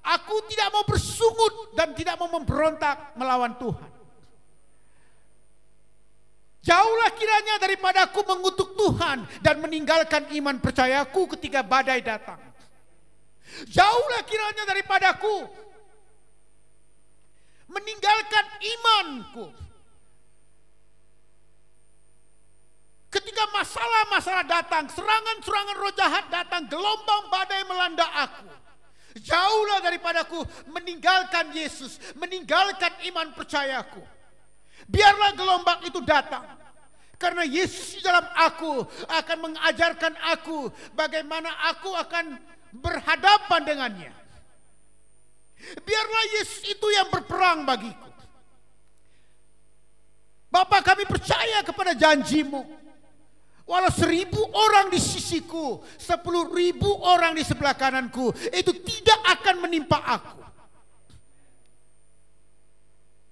aku tidak mau bersungut dan tidak mau memberontak melawan Tuhan. Jauhlah kiranya daripada aku mengutuk Tuhan dan meninggalkan iman percayaku ketika badai datang. Jauhlah kiranya daripada aku meninggalkan imanku ketika masalah-masalah datang, serangan-serangan roh jahat datang, gelombang badai melanda aku. Jauhlah daripadaku meninggalkan Yesus, meninggalkan iman percayaku. Biarlah gelombang itu datang, karena Yesus di dalam aku akan mengajarkan aku bagaimana aku akan berhadapan dengannya. Biarlah Yesus itu yang berperang bagiku. Bapa, kami percaya kepada janji-Mu. Walau 1.000 orang di sisiku, 10.000 orang di sebelah kananku, itu tidak akan menimpa aku.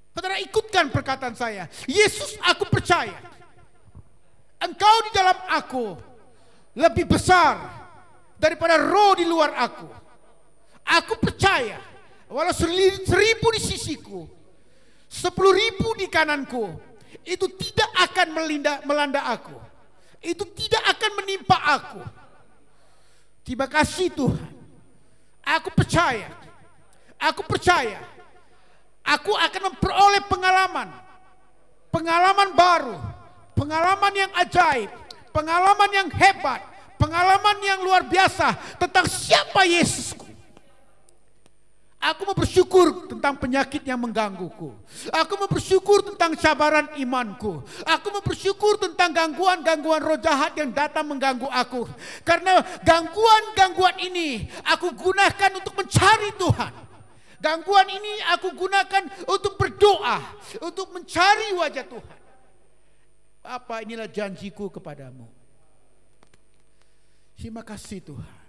Saudara, ikutkan perkataan saya. Yesus, aku percaya Engkau di dalam aku lebih besar daripada roh di luar aku. Aku percaya walau 1.000 di sisiku, 10.000 di kananku, itu tidak akan melanda aku. Itu tidak akan menimpa aku. Terima kasih Tuhan. Aku percaya. Aku percaya. Aku akan memperoleh pengalaman baru, pengalaman yang ajaib, pengalaman yang hebat, pengalaman yang luar biasa tentang siapa Yesusku. Aku mau bersyukur tentang penyakit yang menggangguku. Aku mau bersyukur tentang cabaran imanku. Aku mau bersyukur tentang gangguan-gangguan roh jahat yang datang mengganggu aku. Karena gangguan-gangguan ini aku gunakan untuk mencari Tuhan. Gangguan ini aku gunakan untuk berdoa, untuk mencari wajah Tuhan. Bapa, inilah janjiku kepadamu. Terima kasih Tuhan.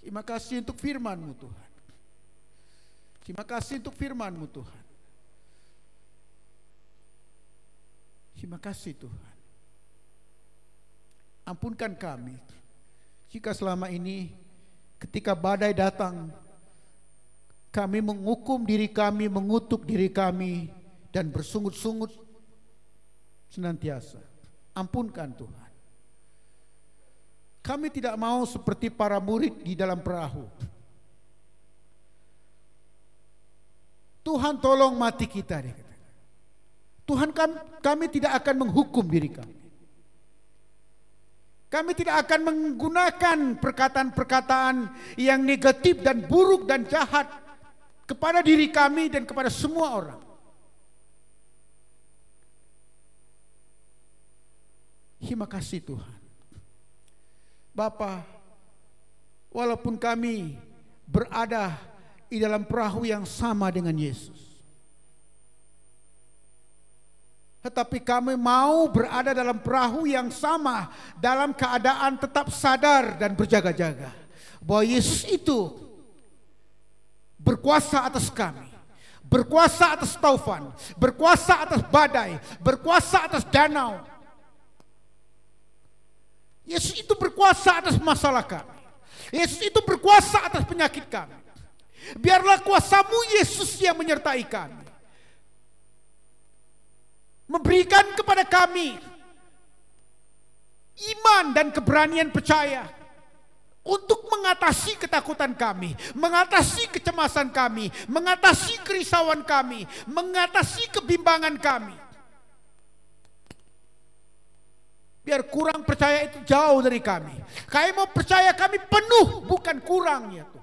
Terima kasih untuk firman-Mu Tuhan. Terima kasih untuk firman-Mu Tuhan. Terima kasih Tuhan. Ampunkan kami jika selama ini ketika badai datang, kami menghukum diri kami, mengutuk diri kami, dan bersungut-sungut senantiasa. Ampunkan Tuhan. Kami tidak mau seperti para murid di dalam perahu. Tuhan, tolong mati kita. Tuhan, kami tidak akan menghukum diri kami. Kami tidak akan menggunakan perkataan-perkataan yang negatif dan buruk dan jahat kepada diri kami dan kepada semua orang. Terima kasih Tuhan. Bapa, walaupun kami berada di dalam perahu yang sama dengan Yesus, tetapi kami mau berada dalam perahu yang sama dalam keadaan tetap sadar dan berjaga-jaga bahwa Yesus itu berkuasa atas kami, berkuasa atas taufan, berkuasa atas badai, berkuasa atas danau. Yesus itu berkuasa atas masalah kami. Yesus itu berkuasa atas penyakit kami. Biarlah kuasa-Mu Yesus yang menyertai kami, memberikan kepada kami iman dan keberanian percaya untuk mengatasi ketakutan kami, mengatasi kecemasan kami, mengatasi kerisauan kami, mengatasi kebimbangan kami. Biar kurang percaya itu jauh dari kami. Kami mau percaya kami penuh, bukan kurang ya Tuhan.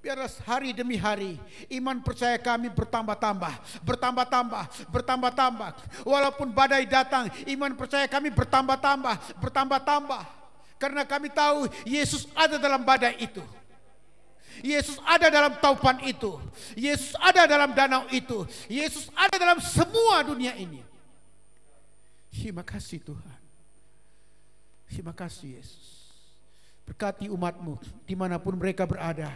Biarlah hari demi hari iman percaya kami bertambah-tambah, bertambah-tambah, bertambah-tambah. Walaupun badai datang, iman percaya kami bertambah-tambah, bertambah-tambah. Karena kami tahu Yesus ada dalam badai itu. Yesus ada dalam taupan itu. Yesus ada dalam danau itu. Yesus ada dalam semua dunia ini. Terima kasih Tuhan. Terima kasih Yesus. Berkati umat-Mu dimanapun mereka berada.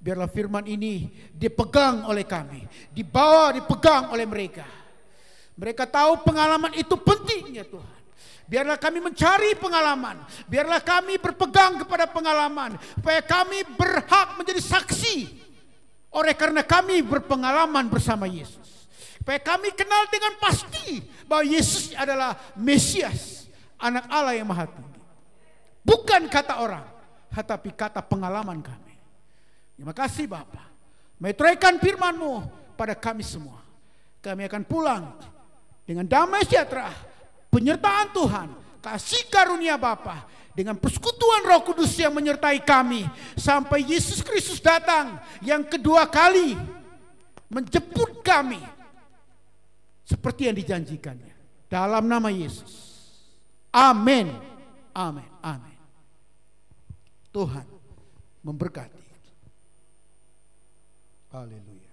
Biarlah firman ini dipegang oleh kami, dibawa, dipegang oleh mereka. Mereka tahu pengalaman itu penting ya Tuhan. Biarlah kami mencari pengalaman, biarlah kami berpegang kepada pengalaman, supaya kami berhak menjadi saksi. Oleh karena kami berpengalaman bersama Yesus, supaya kami kenal dengan pasti bahwa Yesus adalah Mesias, Anak Allah yang Maha Tinggi. Bukan kata orang, tetapi kata pengalaman kami. Terima kasih Bapa. Meteraikan firman-Mu pada kami semua. Kami akan pulang dengan damai sejahtera, penyertaan Tuhan, kasih karunia Bapa, dengan persekutuan Roh Kudus yang menyertai kami sampai Yesus Kristus datang yang kedua kali menjemput kami seperti yang dijanjikannya. Dalam nama Yesus. Amin. Amin. Amin. Tuhan memberkati. Haleluya.